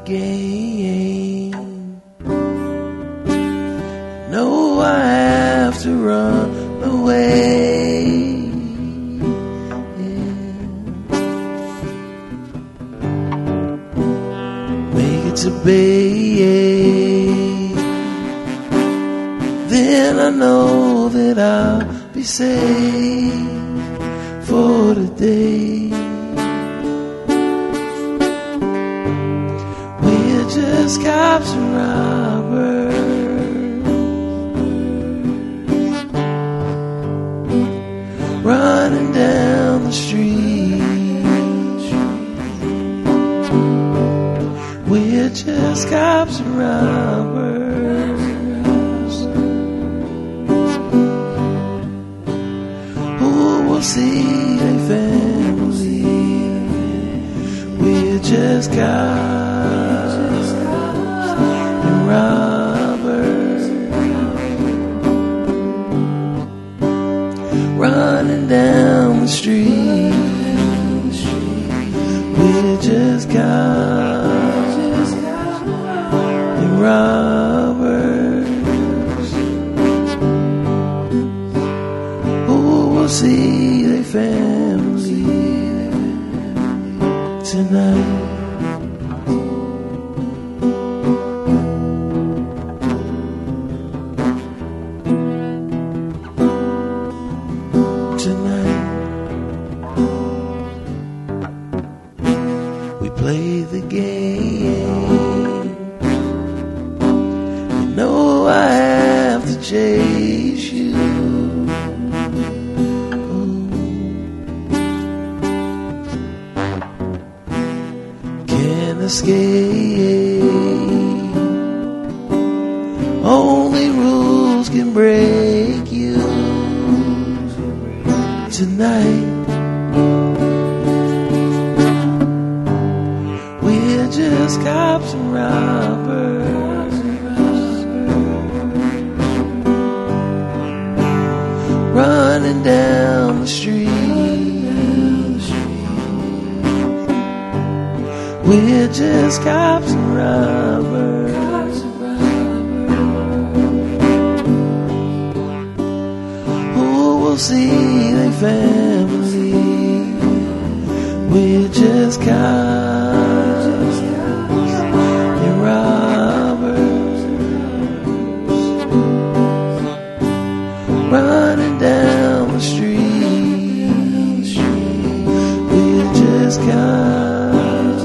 game. No, I have to run away. Make it to Bay. Then I know that I'll be safe for the day. We're just cops and robbers, running down the street. We're just cops and robbers, who will see their family. We're just cops and robbers, running down the street. We're just cops and robbers, who will see their family tonight. Play the game. You know I have to chase you. Can't escape. Only rules can break you tonight. We're just cops and robbers, running down the street. We're just cops and robbers, who will see their family. We're just cops and robbers, running down the street. We're just cops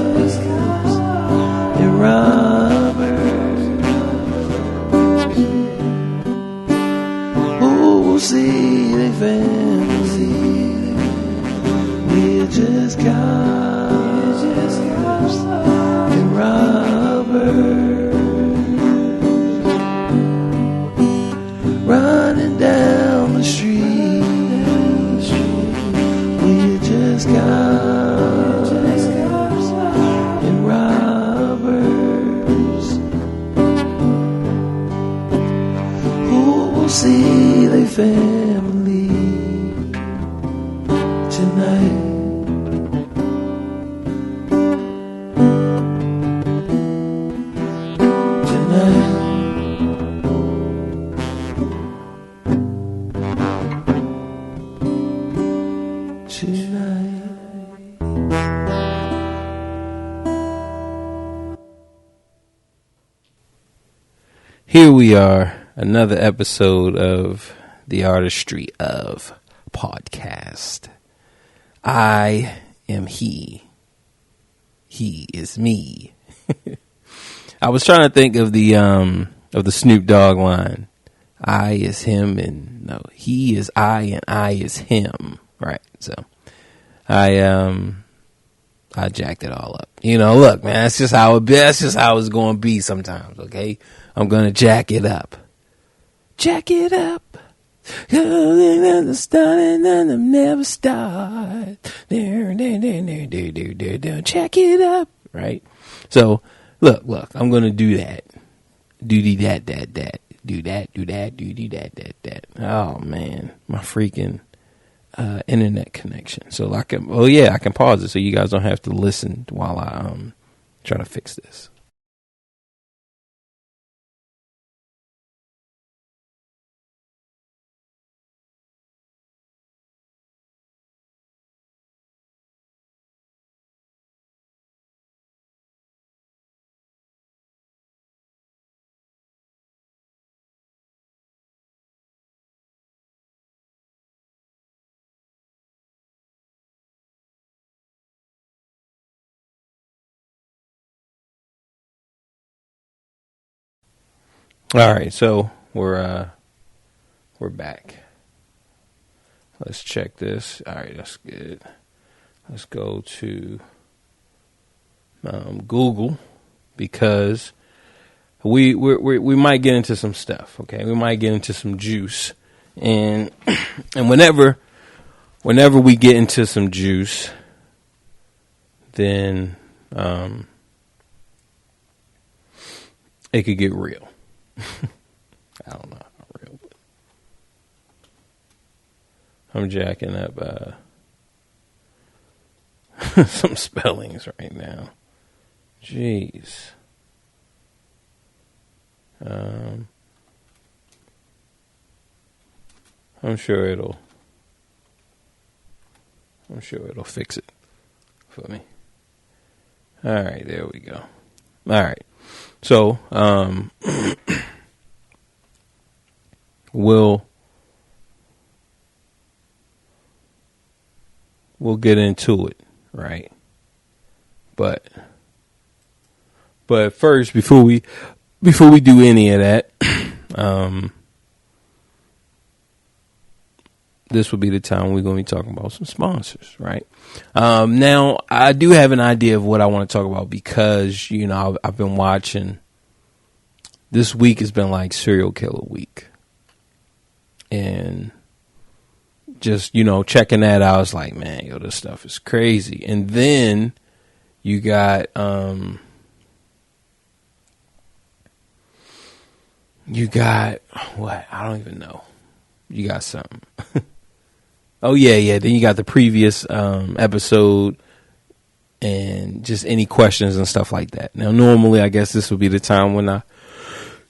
and robbers, who will see their family. We're just cops and robbers, running down the street. We're just cops and robbers, who will see their family tonight. Here we are, another episode of the Artistry of Podcast. I am he. He is me. I was trying to think of the Snoop Dogg line. I is him, and no, he is I, and I is him. Right. So I jacked it all up. You know, look, man, that's just how it's going to be sometimes. Okay. I'm going to jack it up. Jack it up. Never start and then never start. Jack it up. Right? So, look, I'm going to do that. Do that. Do that. Oh, man. My freaking internet connection. So I can pause it so you guys don't have to listen while I try to fix this. All right, so we're back. Let's check this. All right, that's good. Let's go to Google because we might get into some stuff. Okay, we might get into some juice, and whenever we get into some juice, then it could get real. I don't know how real, but I'm jacking up some spellings right now. Jeez. I'm sure it'll fix it for me. All right, there we go. All right. So, we'll get into it, right? But first, before we do any of that, this will be the time we're going to be talking about some sponsors, right? Now, I do have an idea of what I want to talk about because, I've been watching. This week has been like serial killer week. And just, checking that out, I was like, man, this stuff is crazy. And then you got, what? I don't even know. You got something. Oh, yeah. Then you got the previous episode and just any questions and stuff like that. Now, normally, I guess this would be the time when I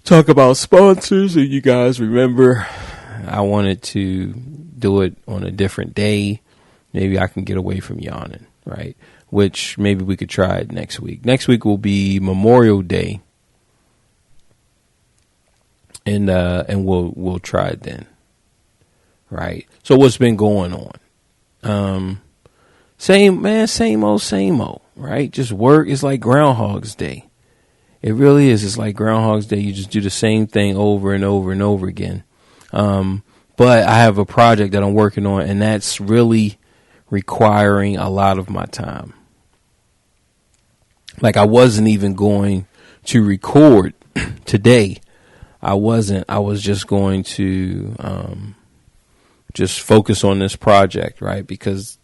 talk about sponsors. And you guys remember, I wanted to do it on a different day. Maybe I can get away from yawning, right? Which maybe we could try it next week. Next week will be Memorial Day. And we'll try it then. Right. So what's been going on? Same old, right? Just work is like Groundhog's Day. It really is. It's like Groundhog's Day. You just do the same thing over and over and over again. But I have a project that I'm working on, and that's really requiring a lot of my time. Like I wasn't even going to record today. I wasn't. I was just going to just focus on this project, right? Because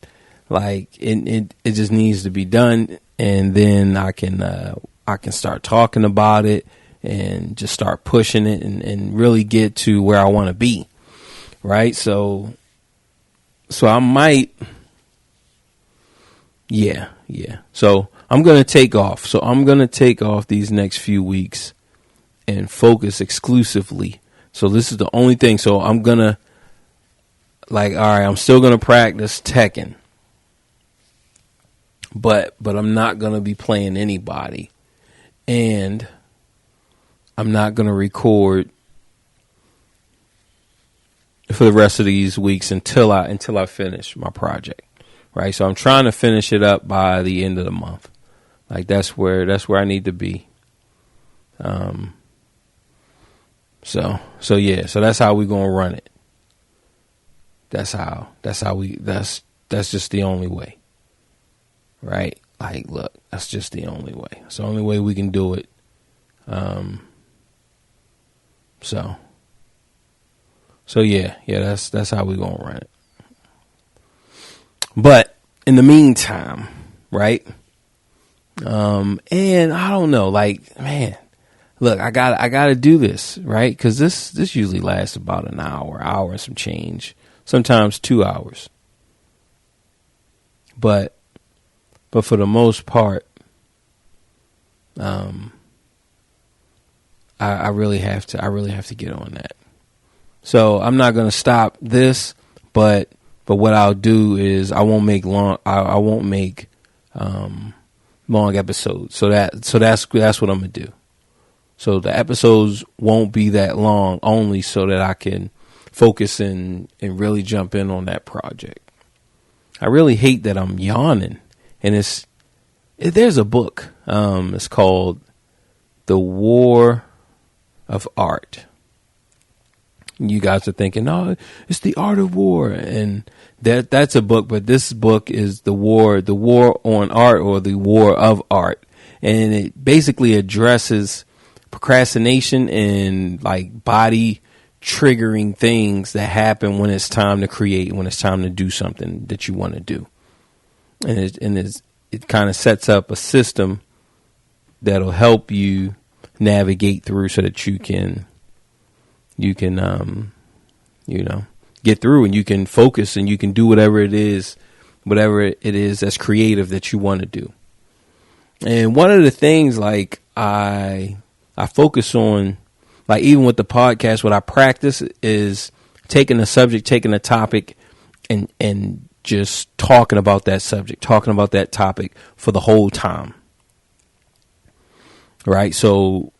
like it just needs to be done, and then I can start talking about it and just start pushing it and really get to where I want to be, right? So I might, yeah. So I'm gonna take off. So I'm gonna take off these next few weeks and focus exclusively. So this is the only thing. So I'm gonna, like, all right, I'm still gonna practice Tekken, but I'm not gonna be playing anybody, and I'm not gonna record for the rest of these weeks until I finish my project, right? So I'm trying to finish it up by the end of the month. Like that's where I need to be. So yeah, so that's how we're gonna run it. That's just the only way. Right? Like, look, that's just the only way. It's the only way we can do it. So yeah, that's how we're gonna run it. But in the meantime, right? And I don't know, like, man, look, I gotta do this, right? Because this usually lasts about an hour and some change, sometimes 2 hours. But for the most part, I really have to get on that. So I'm not gonna stop this, but what I'll do is I won't make long episodes. So that's what I'm gonna do. So the episodes won't be that long, only so that I can focus and really jump in on that project. I really hate that I'm yawning, and there's a book. It's called The War of art. You guys are thinking, oh, it's The Art of War, and that's a book, but this book is the war on art, or the war of art, and it basically addresses procrastination and like body triggering things that happen when it's time to create, when it's time to do something that you want to do, and it kind of sets up a system that'll help you navigate through so that you can get through, and you can focus, and you can do whatever it is that's creative that you want to do. And one of the things like I focus on, like even with the podcast, what I practice is taking a subject, taking a topic, and just talking about that subject, talking about that topic for the whole time. Right. So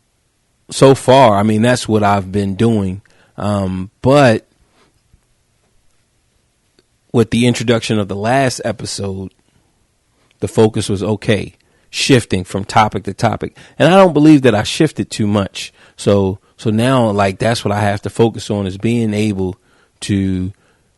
far, I mean, that's what I've been doing. But with the introduction of the last episode, the focus was shifting from topic to topic. And I don't believe that I shifted too much. So now, like, that's what I have to focus on, is being able to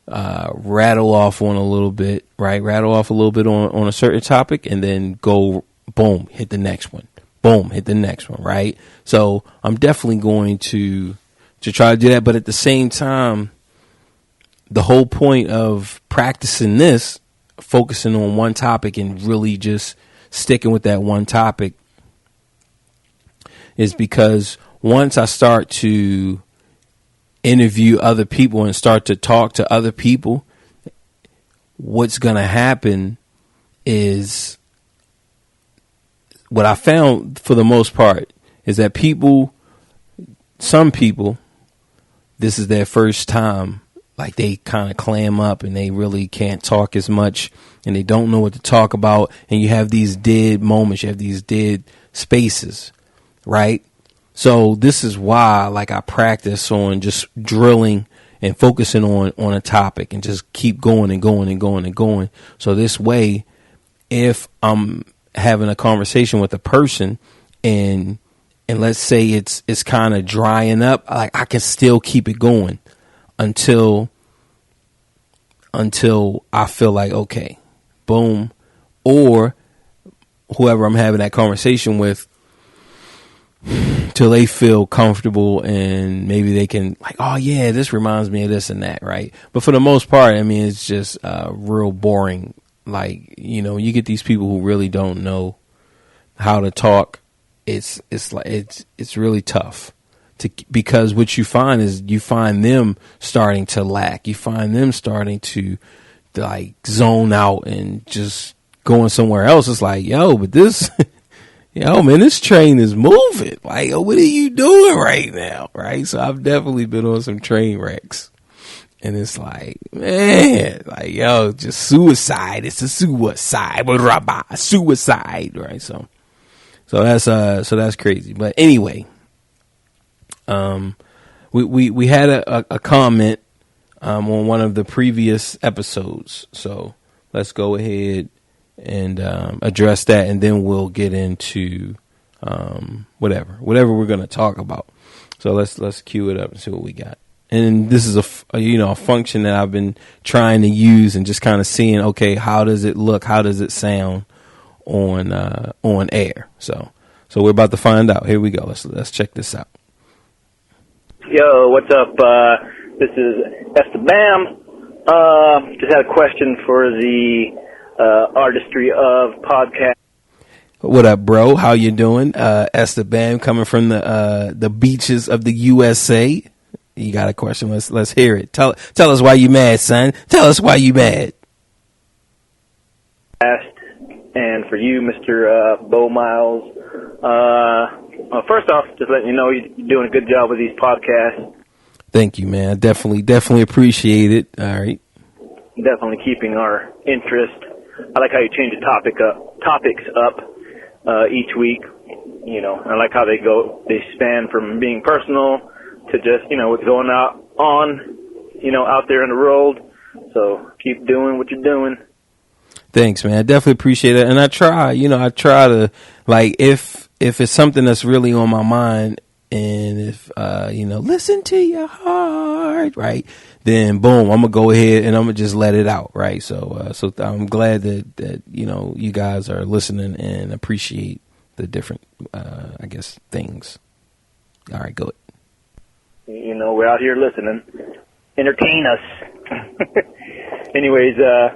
rattle off on a little bit, right? Rattle off a little bit on a certain topic, and then go, boom, hit the next one. Boom, hit the next one, right? So I'm definitely going to try to do that. But at the same time, the whole point of practicing this, focusing on one topic and really just sticking with that one topic, is because once I start to interview other people and start to talk to other people, what's going to happen is, what I found for the most part is that some people, this is their first time, like they kind of clam up and they really can't talk as much, and they don't know what to talk about. And you have these dead moments, you have these dead spaces, right? So this is why, like, I practice on just drilling and focusing on a topic, and just keep going and going and going and going. So this way, if I'm having a conversation with a person and let's say it's kind of drying up, like, I can still keep it going until I feel like, okay, boom, or whoever I'm having that conversation with, till they feel comfortable, and maybe they can, like, oh yeah, this reminds me of this and that, right? But for the most part, I mean, it's just real boring. Like, you get these people who really don't know how to talk. It's really tough because what you find is you find them starting to lack. You find them starting to like zone out and just going somewhere else. It's like, yo, but this, man, this train is moving. Like, yo, what are you doing right now? Right. So I've definitely been on some train wrecks. And it's like, man, like, yo, just suicide. It's a suicide, right? So that's crazy. But anyway, we had a comment on one of the previous episodes. So let's go ahead and address that, and then we'll get into whatever we're going to talk about. So let's cue it up and see what we got. And this is a function that I've been trying to use, and just kind of seeing, okay, how does it look? How does it sound on air? So we're about to find out. Here we go. Let's check this out. Yo, what's up? This is Esteban. Just had a question for the Artistry of podcast. What up, bro? How you doing? Esteban, coming from the beaches of the USA. You got a question? Let's hear it. Tell us why you mad, son. Tell us why you mad. And for you, Mr. Bo Miles. First off, just letting you know you're doing a good job with these podcasts. Thank you, man. Definitely appreciate it. All right. Definitely keeping our interest. I like how you change the topics up each week. I like how they span from being personal to just, what's going out there in the world. So keep doing what you're doing. Thanks, man. I definitely appreciate it. And I try to, like, if it's something that's really on my mind, and if listen to your heart, right? Then boom, I'm gonna go ahead and I'm gonna just let it out, right? So I'm glad that you guys are listening and appreciate the different things. All right, go ahead. We're out here listening. Entertain us. Anyways, I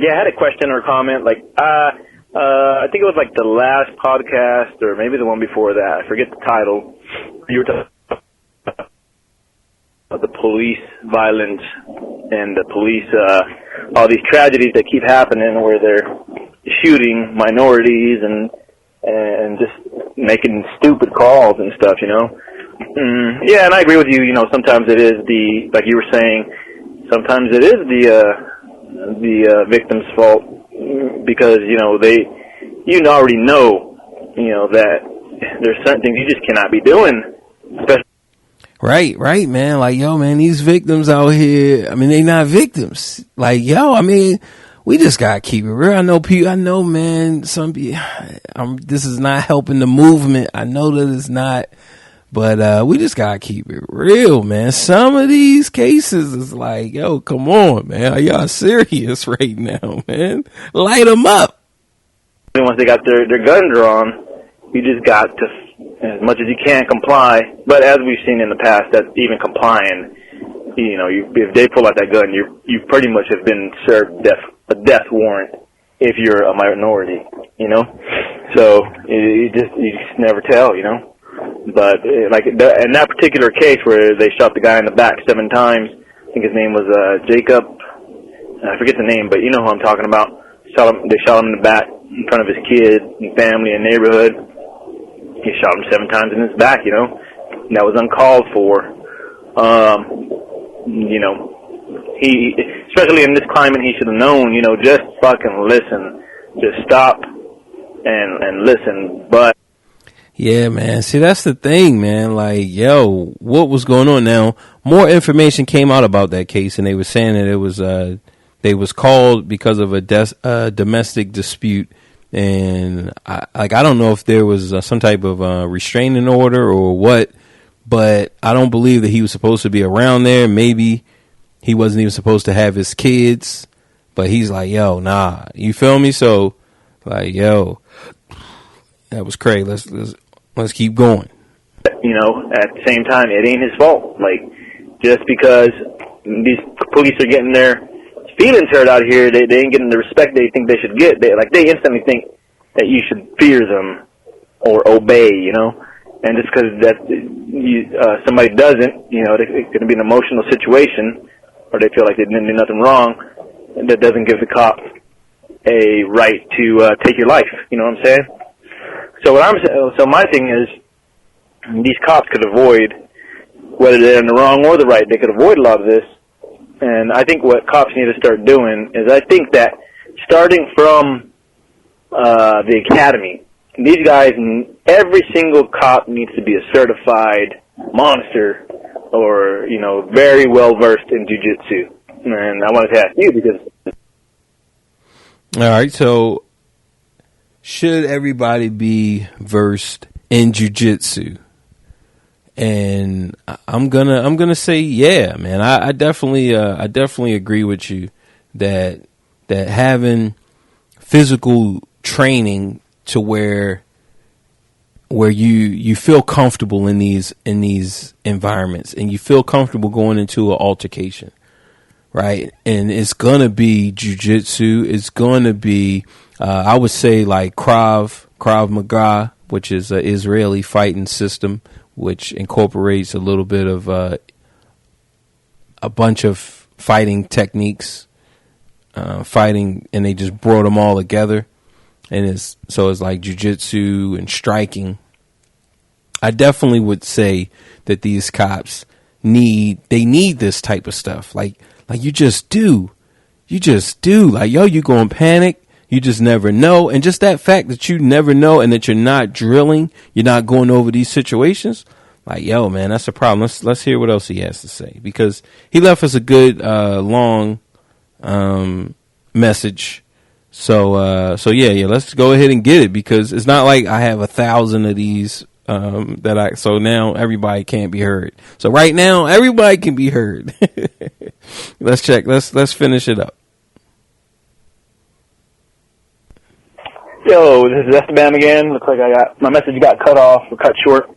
had a question or comment. I think it was like the last podcast or maybe the one before that. I forget the title. You were talking about the police violence and the police, all these tragedies that keep happening where they're shooting minorities and just making stupid calls and stuff, Yeah, and I agree with you. Sometimes it is like you were saying, sometimes it is the victim's fault because they already know that there's certain things you just cannot be doing, especially. Right, man. Like, yo, man, these victims out here, I mean, they not victims. Like, yo, I mean, we just gotta keep it real. I know, man, this is not helping the movement. I know that it's not, but we just gotta keep it real, man. Some of these cases is like, yo, come on, man. Are y'all serious right now, man? Light them up. Once they got their gun drawn, you just got to, as much as you can, comply. But as we've seen in the past, that even complying, if they pull out that gun, you pretty much have been served a death warrant if you're a minority, So you just never tell, But like in that particular case where they shot the guy in the back 7 times, I think his name was Jacob. I forget the name, but you know who I'm talking about. They shot him in the back in front of his kid and family and neighborhood. He shot him 7 times in his back, And that was uncalled for. He, especially in this climate, he should have known, just fucking listen. Just stop and listen. But yeah, man. See, that's the thing, man. Like, yo, what was going on? Now, more information came out about that case, and they were saying that it was they was called because of a domestic dispute, and I don't know if there was some type of restraining order or what, but I don't believe that he was supposed to be around there. Maybe he wasn't even supposed to have his kids, but he's like, yo, nah, you feel me? So, like, yo, that was crazy. Let's keep going. At the same time, it ain't his fault. Like, just because these police are getting their feelings hurt out here, they ain't getting the respect they think they should get. They instantly think that you should fear them or obey, And just because somebody doesn't, it's going to be an emotional situation, or they feel like they didn't do nothing wrong, that doesn't give the cop a right to take your life. You know what I'm saying? So my thing is, these cops could avoid, whether they're in the wrong or the right, they could avoid a lot of this. And I think what cops need to start doing is, I think that starting from the academy, these guys, every single cop needs to be a certified monster or, very well versed in jiu-jitsu. And I wanted to ask you because. All right, so should everybody be versed in jiu-jitsu? And I'm gonna say, yeah, man. I definitely agree with you that having physical training to where you feel comfortable in these environments and you feel comfortable going into an altercation, right? And it's gonna be jiu-jitsu. It's gonna be I would say like Krav Maga, which is an Israeli fighting system, which incorporates a little bit of a bunch of fighting techniques, and they just brought them all together. And it's like jiu-jitsu and striking. I definitely would say that these cops need this type of stuff. Like you just do. Like, yo, you gonna panic. You just never know. And just that fact that you never know and that you're not drilling, you're not going over these situations. Like, yo, man, that's a problem. Let's hear what else he has to say, because he left us a good, long, message. So yeah, let's go ahead and get it, because it's not like I have 1,000 of these So now everybody can't be heard. So right now everybody can be heard. Let's check. Let's finish it up. Yo, this is Esteban again. Looks like my message got cut off or cut short.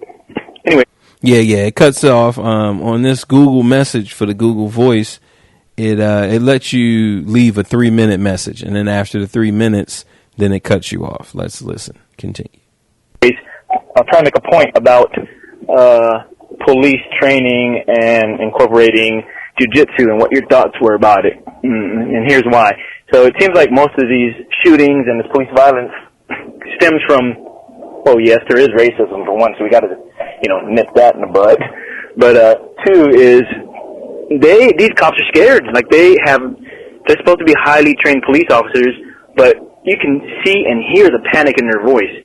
Anyway. Yeah, it cuts off. On this Google message for the Google Voice, it lets you leave a 3-minute message, and then after the 3 minutes, then it cuts you off. Let's listen. Continue. I'll try to make a point about police training and incorporating jiu-jitsu and what your thoughts were about it. And here's why. So it seems like most of these shootings and this police violence stems from, well, yes, there is racism for one, so we got to, nip that in the bud. But two is these cops are scared. Like they're supposed to be highly trained police officers, but you can see and hear the panic in their voice.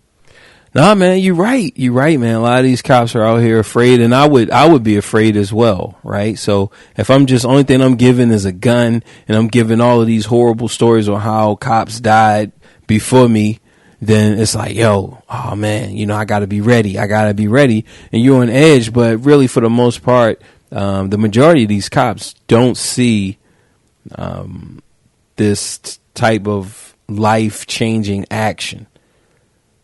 Nah, man, you're right. You're right, man. A lot of these cops are out here afraid, and I would be afraid as well, right? So if only thing I'm giving is a gun, and I'm giving all of these horrible stories on how cops died before me, then it's like, yo, oh man, I gotta be ready. And you're on edge, but really for the most part, the majority of these cops don't see, this type of life-changing action.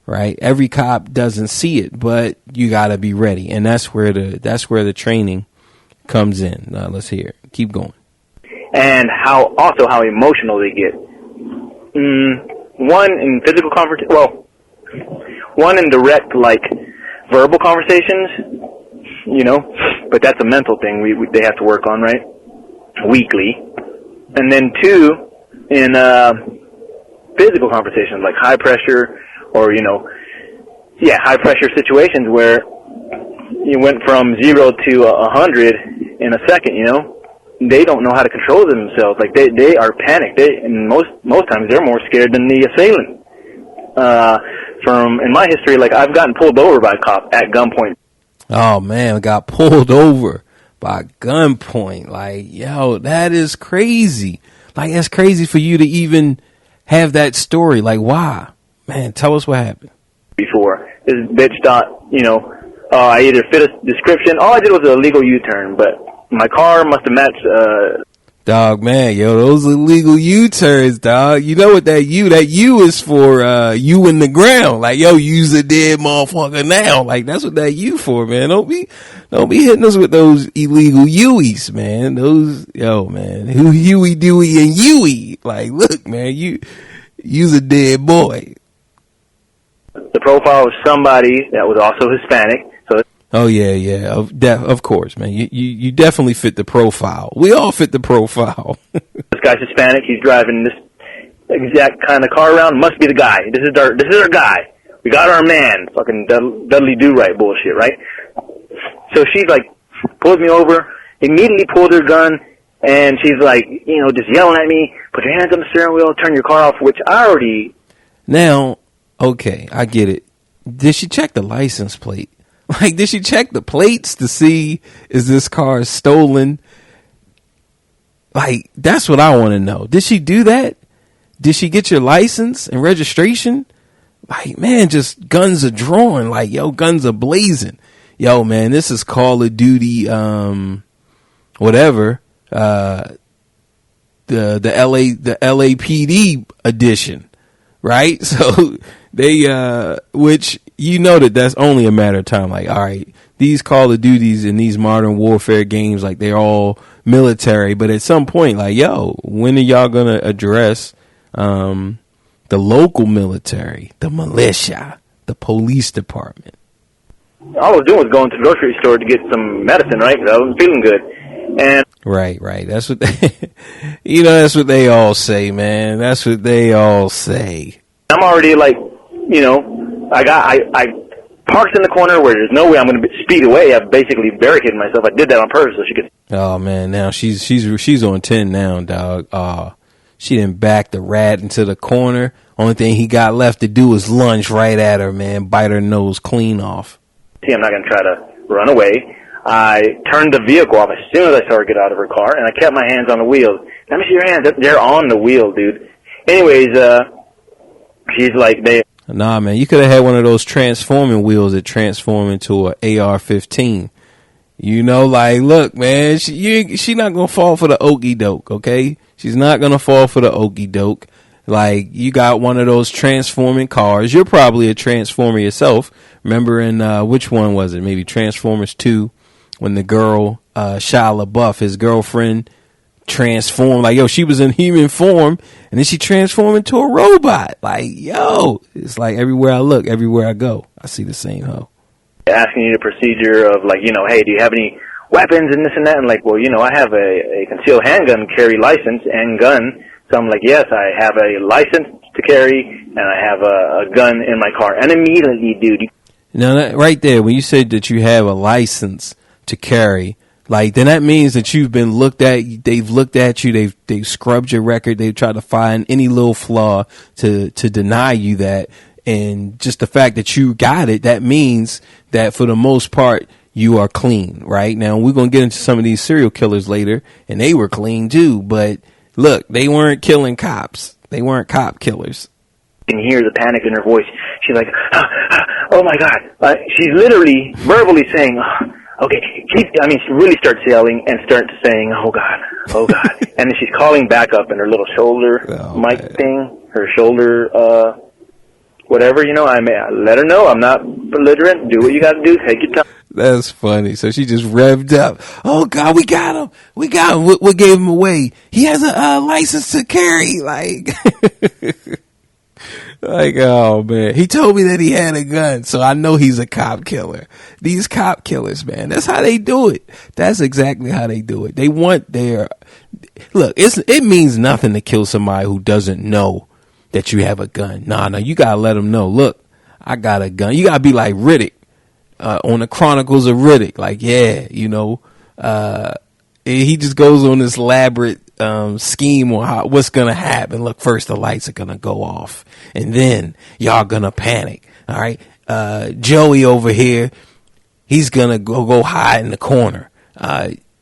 Right, every cop doesn't see it, but you gotta be ready, and that's where the training comes in. Let's hear it. Keep going. And how emotional they get. One in physical one in direct verbal conversations, but that's a mental thing they have to work on, right? Weekly, and then two in physical conversations like high pressure. Or, high pressure situations where you went from 0 to 100 in a second, they don't know how to control themselves. Like they are panicked. And most times they're more scared than the assailant. In my history, I've gotten pulled over by a cop at gunpoint. Oh man, I got pulled over by gunpoint. Yo, that is crazy. That's crazy for you to even have that story. Why? Man, tell us what happened. Before, this bitch thought, I either fit a description. All I did was an illegal U-turn, but my car must have matched. Dog, man, yo, those illegal U-turns, dog. You know what that U is for, you in the ground. Yo, you's a dead motherfucker now. That's what that U for, man. Don't be hitting us with those illegal U's, man. Man, Huey, Dewey, and Huey. Look, man, you's a dead boy. The profile was somebody that was also Hispanic. So. Oh yeah. Of course, man. You definitely fit the profile. We all fit the profile. This guy's Hispanic. He's driving this exact kind of car around. Must be the guy. This is our guy. We got our man. Fucking Dudley Do-Right bullshit, right? So she's pulls me over. Immediately pulled her gun, and she's just yelling at me. Put your hands on the steering wheel. Turn your car off. Which I already. Now. Okay, I get it. Did she check the license plate? Did she check the plates to see is this car stolen? That's what I want to know. Did she do that? Did she get your license and registration? Man, just guns are drawn. Yo, guns are blazing. Yo, man, this is Call of Duty, whatever. The LAPD edition, right? So they, which that's only a matter of time. All right, these Call of Duties and these modern warfare games, they're all military, but at some point, yo, when are y'all gonna address the local military, the militia, the police department? All I was doing was going to the grocery store to get some medicine, right? Because I wasn't feeling good. And right. That's what they, that's what they all say, man. That's what they all say. I'm already I parked in the corner where there's no way I'm going to speed away. I've basically barricaded myself. I did that on purpose so she could. Oh man, now she's on 10 now, dog. She didn't back the rat into the corner. Only thing he got left to do is lunge right at her, man. Bite her nose clean off. See, I'm not going to try to run away. I turned the vehicle off as soon as I saw her get out of her car, and I kept my hands on the wheels. Let me see your hands. They're on the wheel, dude. Anyways, she's Nah, man, you could have had one of those transforming wheels that transform into a AR-15. You know, like, look, man, she not gonna fall for the okie doke, okay? She's not gonna fall for the okie doke. Like, you got one of those transforming cars. You're probably a transformer yourself. Remember in which one was it? Maybe Transformers 2, when the girl Shia LaBeouf, his girlfriend, transformed. Like, yo, she was in human form, and then she transformed into a robot. Like, yo, it's like everywhere I look, everywhere I go, I see the same hoe. Asking you the procedure of, like, you know, hey, do you have any weapons and this and that? And like, well, you know, I have a concealed handgun carry license and gun. So I'm like, yes, I have a license to carry and I have a gun in my car. And immediately, dude. Now, that, right there, when you said that you have a license to carry, like, then that means that you've been looked at. They've looked at you. They've scrubbed your record. They've tried to find any little flaw to deny you that. And just the fact that you got it, that means that for the most part, you are clean, right? Now, we're going to get into some of these serial killers later, and they were clean too. But look, they weren't killing cops. They weren't cop killers. You can hear the panic in her voice. She's like, oh my God. She's literally verbally saying, okay, she really starts yelling and starts saying, oh God, oh God. And then she's calling back up in her little shoulder mic thing, her shoulder, whatever, you know. I let her know I'm not belligerent. Do what you got to do. Take your time. That's funny. So she just revved up. Oh God, we got him. We got him. What gave him away? He has a license to carry. Like, like, oh man, he told me that he had a gun, so I know he's a cop killer. These cop killers, man, that's how they do it. That's exactly how they do it. They want their look. It means nothing to kill somebody who doesn't know that you have a gun. Nah, you gotta let them know. Look, I got a gun. You gotta be like Riddick on the Chronicles of Riddick. Like, yeah, you know, he just goes on this elaborate scheme on what's gonna happen. Look, first the lights are gonna go off, and then y'all gonna panic. All right, Joey over here, he's gonna go hide in the corner.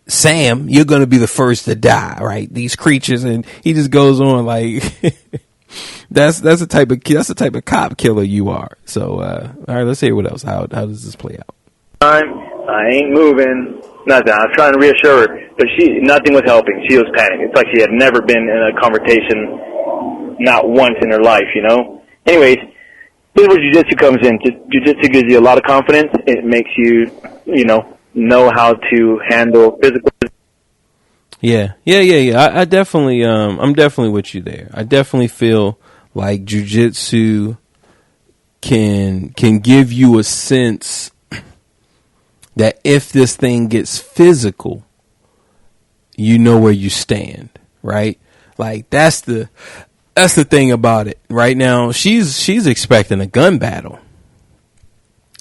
Sam, you're gonna be the first to die. Right, these creatures, and he just goes on like. That's the type of cop killer you are. So, all right, let's hear what else. How does this play out? I ain't moving. Nothing. I was trying to reassure her, but nothing was helping. She was panicking. It's like she had never been in a conversation, not once in her life, you know. Anyways, this is where jiu-jitsu comes in. Jiu-jitsu gives you a lot of confidence. It makes you, know how to handle physical. Yeah. I definitely, I'm definitely with you there. I definitely feel like jiu-jitsu can give you a sense that if this thing gets physical, you know where you stand, right? Like that's the thing about it. Right now, she's expecting a gun battle.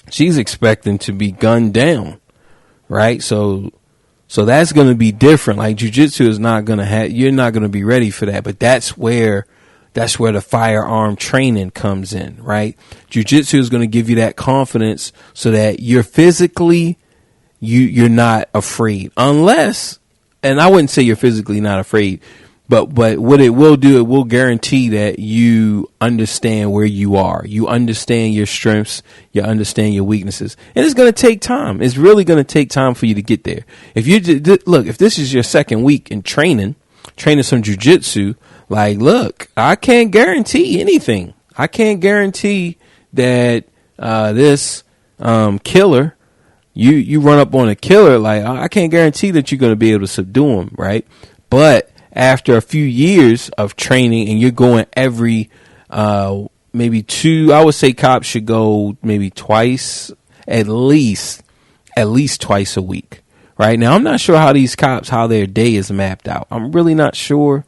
She's expecting to be gunned down, right? So that's going to be different. Like jiu-jitsu is not going to you're not going to be ready for that. But that's where the firearm training comes in, right? Jiu-jitsu is going to give you that confidence so that you're physically, you're not afraid. Unless, and I wouldn't say you're physically not afraid, but what it will do, it will guarantee that you understand where you are. You understand your strengths. You understand your weaknesses. And it's going to take time. It's really going to take time for you to get there. If this is your second week in training some jiu-jitsu, like, look, I can't guarantee anything. I can't guarantee that this killer, you run up on a killer, like, I can't guarantee that you're going to be able to subdue him, right? But after a few years of training and you're going every maybe two, I would say cops should go maybe twice, at least twice a week. Right now, I'm not sure how these cops, how their day is mapped out. I'm really not sure.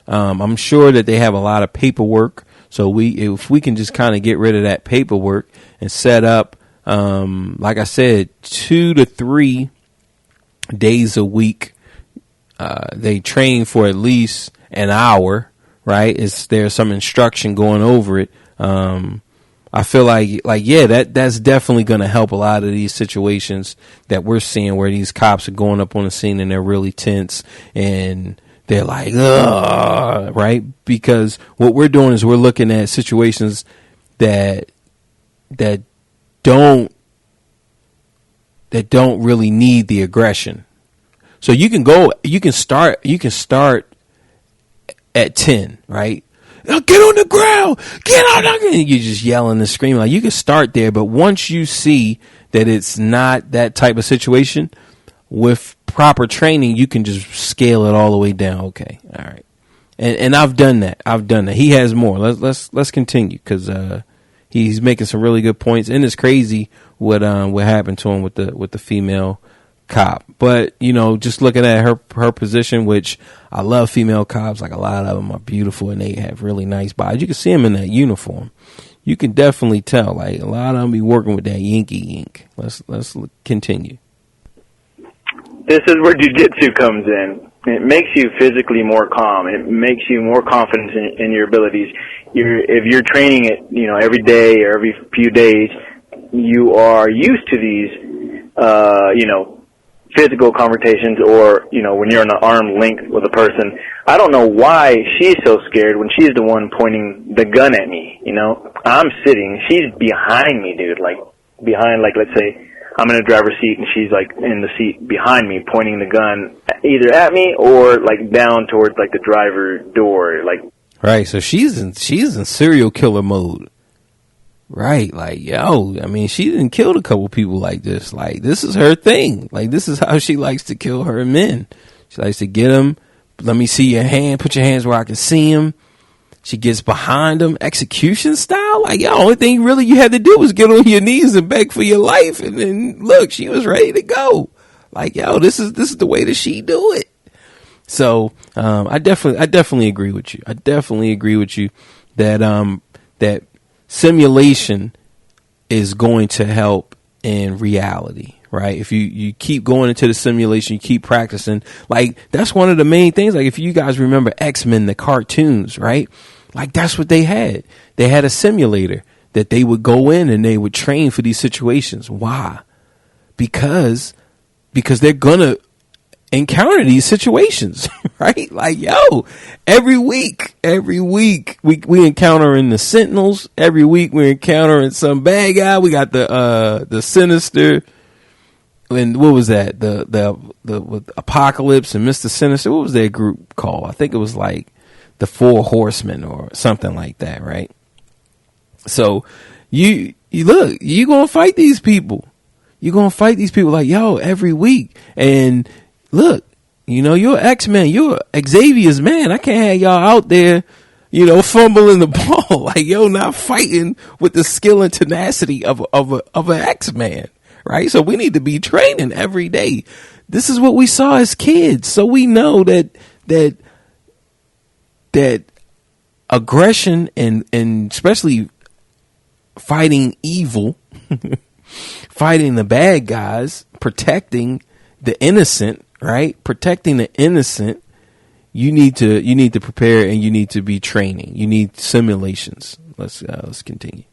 I'm sure that they have a lot of paperwork. So if we can just kind of get rid of that paperwork and set up, like I said, 2 to 3 days a week, they train for at least an hour, right? There's some instruction going over it. I feel like that's definitely going to help a lot of these situations that we're seeing where these cops are going up on the scene and they're really tense and they're like, ugh, right? Because what we're doing is we're looking at situations that don't really need the aggression. So you can start at 10, right? Now get on the ground, get on the ground. You're just yelling and screaming. Like, you can start there, but once you see that it's not that type of situation, with proper training, you can just scale it all the way down. Okay, all right. And I've done that. He has more. Let's continue, because he's making some really good points, and it's crazy what happened to him with the female cop. But, you know, just looking at her position, which I love female cops. Like, a lot of them are beautiful and they have really nice bodies. You can see them in that uniform. You can definitely tell. Like, a lot of them be working with that Yankee ink. Let's continue. This is where jiu-jitsu comes in. It makes you physically more calm. It makes you more confident in your abilities. If you're training it, you know, every day or every few days, you are used to these, you know, physical confrontations, or, you know, when you're on an arm length with a person. I don't know why she's so scared when she's the one pointing the gun at me, you know. I'm sitting, she's behind me, dude, like, behind, like, let's say I'm in the driver's seat and she's, like, in the seat behind me pointing the gun either at me or, like, down towards, like, the driver door, like. Right, so she's in serial killer mode. Right, like, yo, I mean, she didn't kill a couple people like this. Like, this is her thing. Like, this is how she likes to kill her men. She likes to get them. Let me see your hand. Put your hands where I can see them. She gets behind them, execution style. Like, yo, only thing really you had to do was get on your knees and beg for your life. And then look, she was ready to go. Like, yo, this is the way that she do it. So, I definitely agree with you. I definitely agree with you that that simulation is going to help in reality, right? If you keep going into the simulation, you keep practicing. Like, that's one of the main things. Like, if you guys remember X-Men, the cartoons, right? Like, that's what they had. They had a simulator that they would go in and they would train for these situations. Why? Because they're gonna encounter these situations, right? Like, yo, every week we encountering the Sentinels. Every week we're encountering some bad guy. We got the Sinister, and what was that? The with Apocalypse and Mr. Sinister. What was their group called? I think it was like the Four Horsemen or something like that, right? So you look, you gonna fight these people. You're gonna fight these people, like, yo, every week. And look, you know, you're X-Men, you're Xavier's man. I can't have y'all out there, you know, fumbling the ball. Like, yo, not fighting with the skill and tenacity of an X-Man, right? So we need to be training every day. This is what we saw as kids. So we know that aggression and especially fighting evil, fighting the bad guys, protecting the innocent, right? Protecting the innocent. You need to prepare, and you need to be training. You need simulations. Let's continue.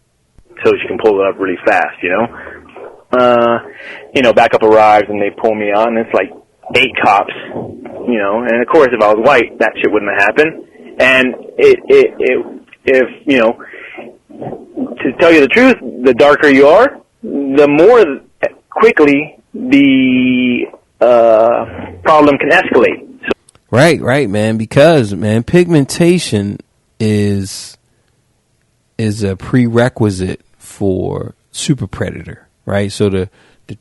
So she can pull it up really fast, you know. Backup arrives and they pull me on, and it's like 8 cops, you know. And of course, if I was white, that shit wouldn't have happened. And if you know, to tell you the truth, the darker you are, the more quickly the problem can escalate. So, right, man. Because, man, pigmentation is a prerequisite for super predator, right? So the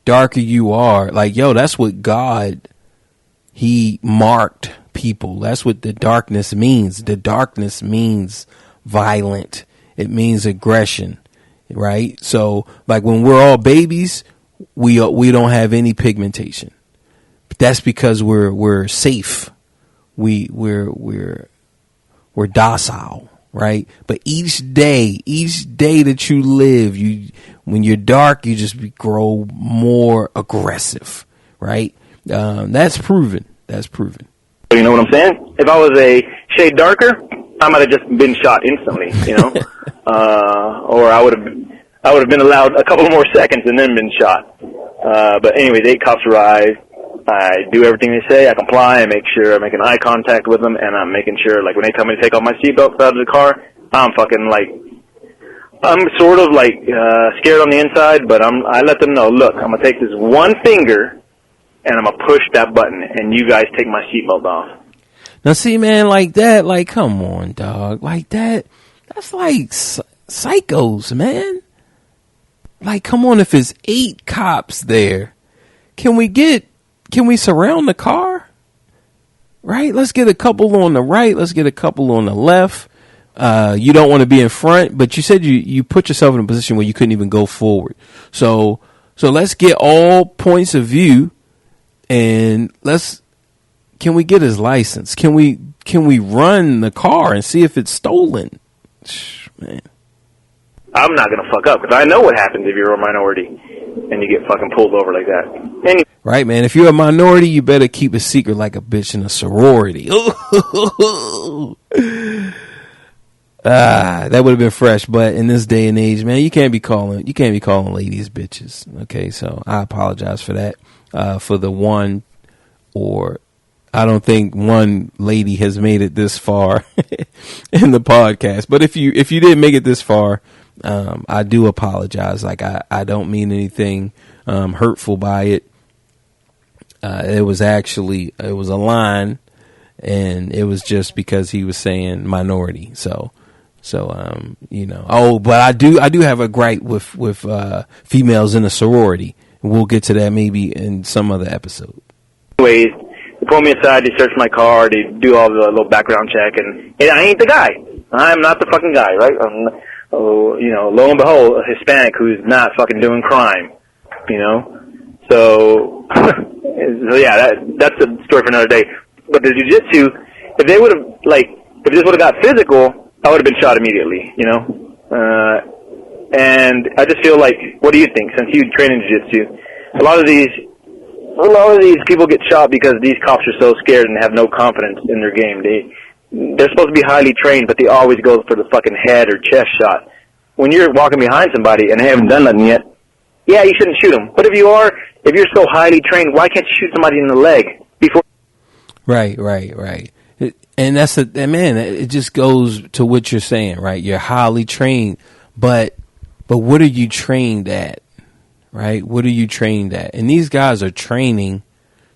darker you are, like, yo, that's what God, he marked people. That's what the darkness means. The darkness means violent. It means aggression, right? So, like, when we're all babies, we don't have any pigmentation. But that's because we're safe. We're docile, right? But each day that you live, when you're dark, you just grow more aggressive, right? That's proven. you know what I'm saying? If I was a shade darker, I might have just been shot instantly, you know, or I would have been allowed a couple more seconds and then been shot. But anyways, 8 cops arrive. I do everything they say. I comply. I make sure I'm making eye contact with them, and I'm making sure, like, when they tell me to take off my seatbelt out of the car, I'm fucking, like, I'm sort of like scared on the inside, but I let them know, look, I'm gonna take this one finger and I'm gonna push that button, and you guys take my seatbelt off. Now, see, man, like that, like, come on, dog, like that. That's like psychos, man. Like, come on, if it's 8 cops there, can we surround the car? Right? Let's get a couple on the right. Let's get a couple on the left. You don't want to be in front, but you said you put yourself in a position where you couldn't even go forward. So let's get all points of view, and can we get his license? Can we run the car and see if it's stolen? Man. I'm not going to fuck up, because I know what happens if you're a minority and you get fucking pulled over like that. Anyway. Right, man. If you're a minority, you better keep a secret like a bitch in a sorority. That would have been fresh, but in this day and age, man, you can't be calling ladies bitches. Okay, so I apologize for that. For the one, or I don't think one lady has made it this far in the podcast. But if you didn't make it this far, I do apologize. Like I don't mean anything hurtful by it. It was a line, and it was just because he was saying minority. So you know. Oh, but I do have a gripe with females in a sorority. We'll get to that maybe in some other episode. Anyways, they pull me aside, they search my car, they do all the little background check, and I ain't the guy. I'm not the fucking guy, right? You know, lo and behold, a Hispanic who's not fucking doing crime, you know? So yeah, that's a story for another day. But the jiu-jitsu, if this would have got physical, I would have been shot immediately, you know? And I just feel like, what do you think? Since you train in jiu-jitsu, a lot of these people get shot because these cops are so scared and have no confidence in their game. They're supposed to be highly trained, but they always go for the fucking head or chest shot. When you're walking behind somebody and they haven't done nothing yet, yeah, you shouldn't shoot them. But if you're so highly trained, why can't you shoot somebody in the leg before? Right. And man, it just goes to what you're saying, right? You're highly trained, but what are you trained at, right? What are you trained at? And these guys are training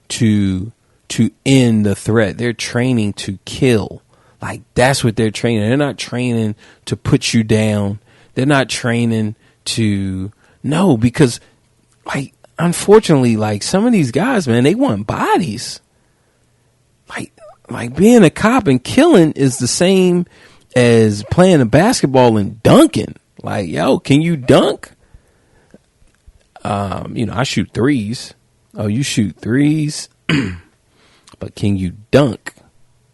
to end the threat. They're training to kill. Like, that's what they're training. They're not training to put you down. They're not training because, like, unfortunately, like, some of these guys, man, they want bodies. Like being a cop and killing is the same as playing a basketball and dunking. Like, yo, can you dunk? You know, I shoot threes. Oh, you shoot threes? But can you dunk?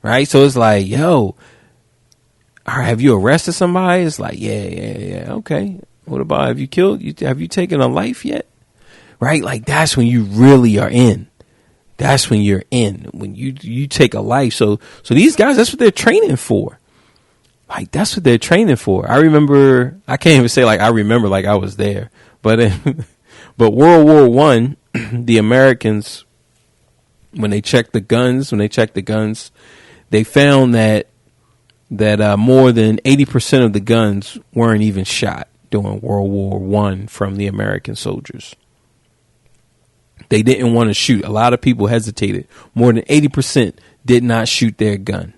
Right? So it's like, yo, have you arrested somebody? It's like, yeah. Okay. What about, have you taken a life yet? Right? Like, that's when you really are in. That's when you're in. When you take a life. So these guys, that's what they're training for. Like, that's what they're training for. I can't even say like I remember like I was there. But World War I, the Americans, when they checked the guns, they found that more than 80% of the guns weren't even shot during World War I from the American soldiers. They didn't want to shoot. A lot of people hesitated. More than 80% did not shoot their gun.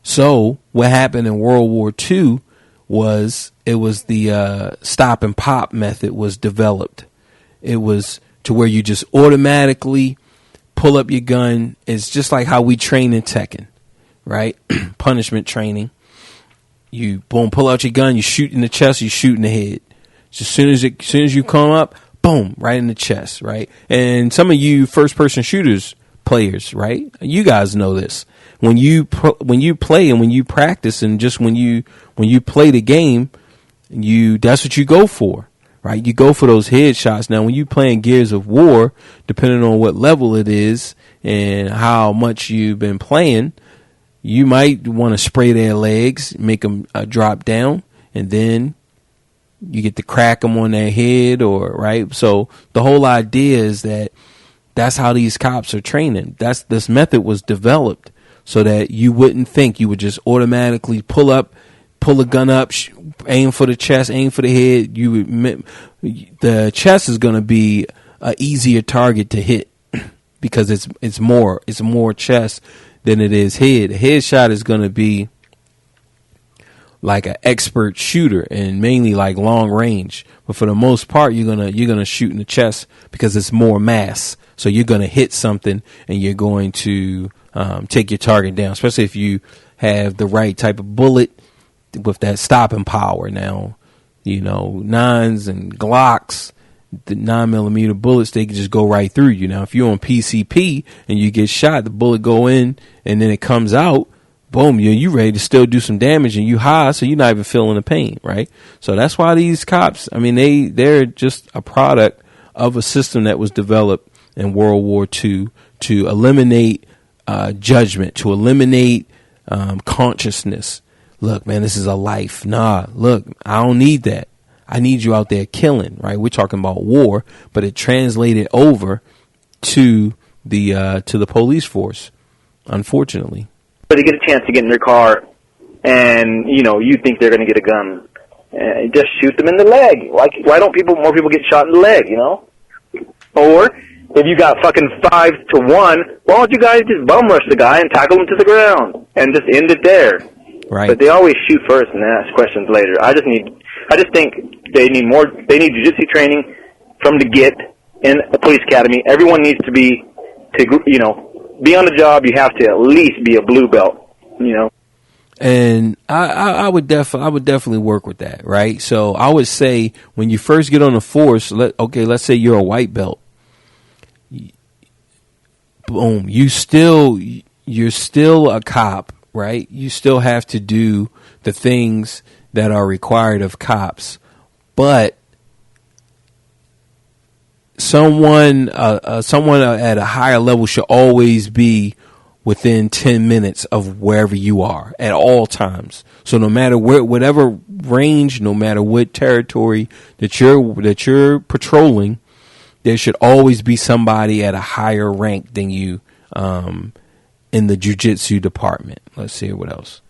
So what happened in World War II was the stop and pop method was developed. It was to where you just automatically pull up your gun. It's just like how we train in Tekken, right? Punishment training. You pull out your gun, you shoot in the chest, you shoot in the head. As soon as you come up, boom, right in the chest, right? And some of you first-person shooters players, right? You guys know this. When you play and when you practice and just when you play the game, that's what you go for, right? You go for those headshots. Now, when you playing Gears of War, depending on what level it is and how much you've been playing, you might want to spray their legs, make them drop down, and then you get to crack them on their head, or right. So the whole idea is that's how these cops are training. This method was developed so that you wouldn't think. You would just automatically pull a gun up, aim for the chest, aim for the head. The chest is going to be an easier target to hit because it's more chest than it is head. A headshot is going to be like an expert shooter and mainly like long range. But for the most part, you're gonna shoot in the chest because it's more mass. So you're gonna hit something and you're going to take your target down, especially if you have the right type of bullet with that stopping power. Now, nines and Glocks, the 9mm bullets, they can just go right through you. Now, if you're on PCP and you get shot, the bullet go in and then it comes out. Boom, you ready to still do some damage and you high, so you're not even feeling the pain, right? So that's why these cops, I mean, they're just a product of a system that was developed in World War II to eliminate judgment, to eliminate consciousness. Look, man, this is a life. Nah, look, I don't need that. I need you out there killing, right? We're talking about war, but it translated over to the police force, unfortunately. But they get a chance to get in their car, and you think they're going to get a gun, just shoot them in the leg. Why don't more people get shot in the leg? Or if you got fucking 5-1, why don't you guys just bum rush the guy and tackle him to the ground and just end it there? Right. But they always shoot first and ask questions later. I just think they need more. They need jiu-jitsu training from the get in a police academy. Everyone needs to be on the job. You have to at least be a blue belt, And I would definitely work with that, right? So I would say when you first get on the force, let's say you're a white belt. Boom, you're still a cop, right? You still have to do the things that are required of cops, but someone at a higher level should always be within 10 minutes of wherever you are at all times. So no matter whatever range, no matter what territory that you're patrolling, there should always be somebody at a higher rank than you in the jiu-jitsu department. Let's see what else.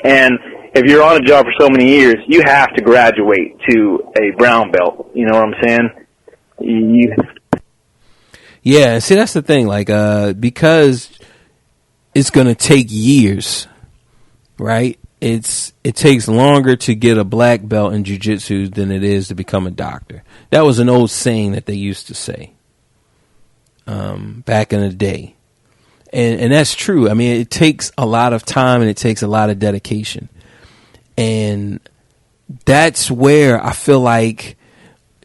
And if you're on a job for so many years, you have to graduate to a brown belt. You know what I'm saying? Yeah, see, that's the thing. Because it's going to take years, right? It takes longer to get a black belt in jiu-jitsu than it is to become a doctor. That was an old saying that they used to say back in the day. And that's true. I mean, it takes a lot of time and it takes a lot of dedication. And that's where I feel like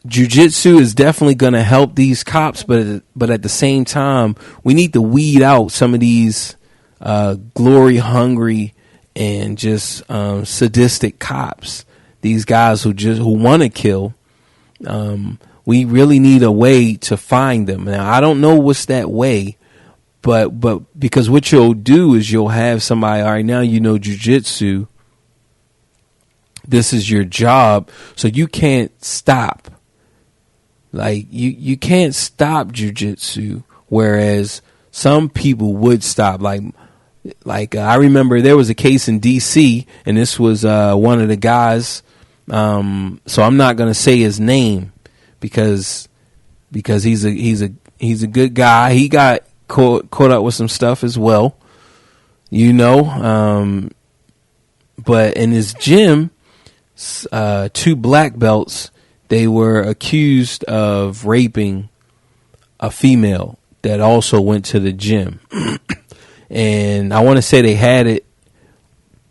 jiu-jitsu is definitely going to help these cops, but at the same time, we need to weed out some of these glory hungry and just sadistic cops. These guys who want to kill. We really need a way to find them. Now, I don't know what's that way, but because what you'll do is you'll have somebody, all right, now you know jiu-jitsu. This is your job, so you can't stop. Like you can't stop jiu-jitsu, whereas some people would stop. Like I remember there was a case in D.C. and this was one of the guys. So I'm not gonna say his name because he's a good guy. He got caught up with some stuff as well, But in his gym, 2 black belts, they were accused of raping a female that also went to the gym. And I want to say they had it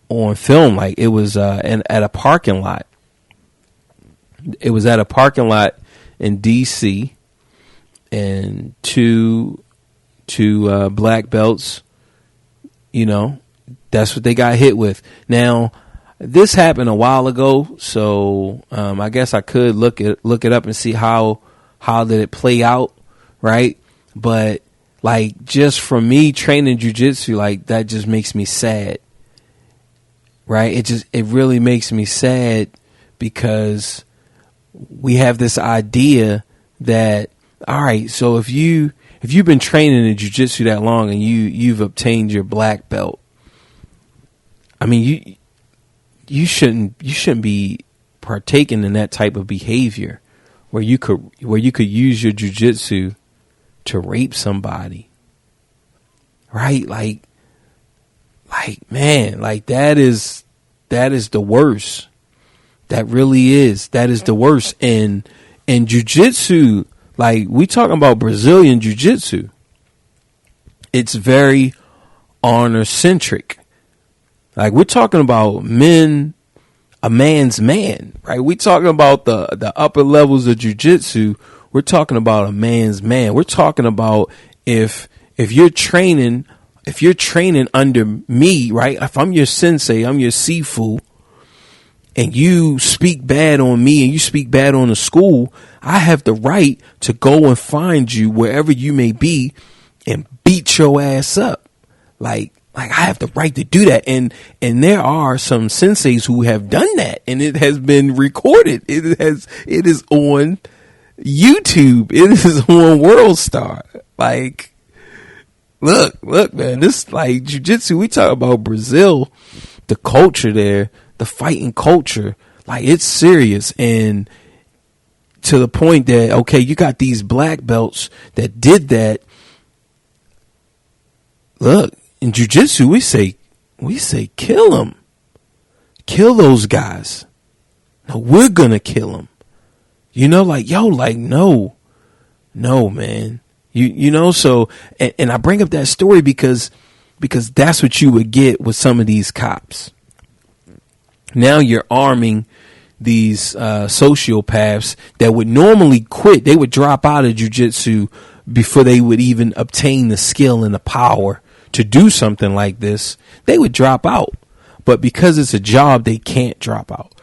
on film. Like it was at a parking lot. It was at a parking lot in D.C. and two black belts, that's what they got hit with. Now, this happened a while ago, so I guess I could look it up and see how did it play out, right? But just from me training jiu-jitsu, that just makes me sad, right? It really makes me sad because we have this idea that, all right, so if you've been training in jiu-jitsu that long and you've obtained your black belt, I mean, you shouldn't be partaking in that type of behavior where you could use your jujitsu to rape somebody, right? Like man, like that is the worst. That really is. That is the worst. And jujitsu, like we talking about Brazilian jujitsu, it's very honor centric. Like we're talking about a man's man, right? We're talking about the upper levels of jujitsu. We're talking about a man's man. We're talking about if you're training under me, right? If I'm your sensei, I'm your sifu, and you speak bad on me and you speak bad on the school, I have the right to go and find you wherever you may be and beat your ass up. Like I have the right to do that. And there are some senseis who have done that, and it has been recorded. It is on YouTube. It is on World Star. Like, look, man, this like jiu-jitsu. We talk about Brazil, the culture there, the fighting culture, like it's serious. And to the point that, okay, you got these black belts that did that. Look, in jiu-jitsu, we say, kill them. Kill those guys. No, we're going to kill them. You know, like, yo, like, no, man. You know, so, and I bring up that story because that's what you would get with some of these cops. Now you're arming these sociopaths that would normally quit. They would drop out of jiu-jitsu before they would even obtain the skill and the power to do something like this. They would drop out. But because it's a job, they can't drop out.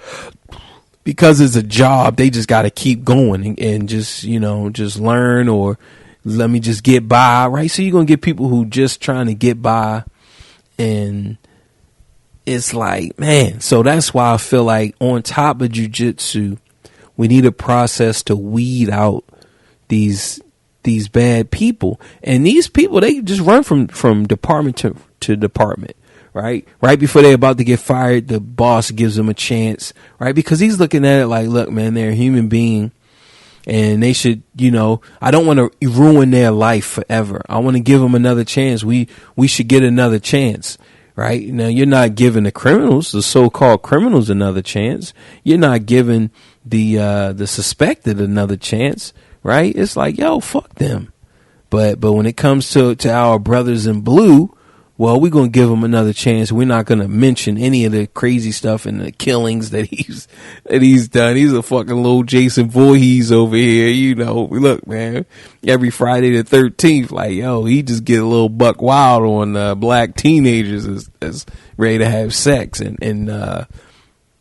Because it's a job, they just got to keep going and just, you know, just learn, or let me just get by, right? So you're going to get people who just trying to get by, and it's like, man, so that's why I feel like on top of jiu-jitsu, we need a process to weed out these bad people. And these people, they just run from department to department, right? Right before they're about to get fired, the boss gives them a chance, right? Because he's looking at it like, look, man, they're a human being, and they should, you know, I don't want to ruin their life forever. I want to give them another chance. We should get another chance. Right now, you're not giving the criminals, the so-called criminals, another chance. You're not giving the suspected another chance, right? It's like, yo, fuck them. But when it comes to our brothers in blue, well, we're gonna give them another chance. We're not gonna mention any of the crazy stuff and the killings that he's done. He's a fucking little Jason Voorhees over here, you know. Look, man, every Friday the 13th, like, yo, he just get a little buck wild on black teenagers as ready to have sex, and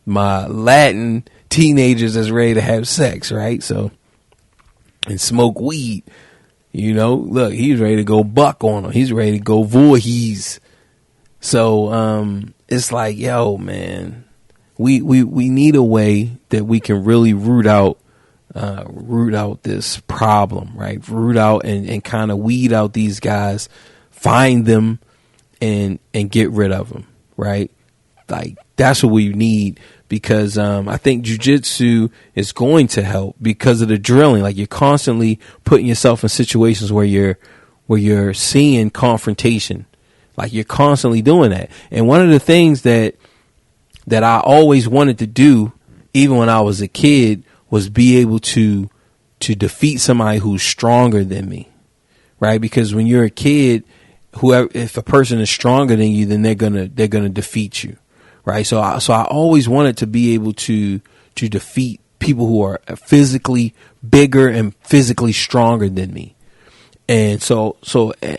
my Latin teenagers that's ready to have sex, right? So, and smoke weed. You know, look, he's ready to go buck on him. He's ready to go Voorhees. So it's like, yo, man, we need a way that we can really root out this problem, right? Root out and kind of weed out these guys, find them and get rid of them, right? Like, that's what we need, because I think jiu-jitsu is going to help because of the drilling. Like, you're constantly putting yourself in situations where you're seeing confrontation. Like, you're constantly doing that. And one of the things that I always wanted to do, even when I was a kid, was be able to defeat somebody who's stronger than me, right? Because when you're a kid, if a person is stronger than you, then they're gonna defeat you. Right. So I always wanted to be able to defeat people who are physically bigger and physically stronger than me. And so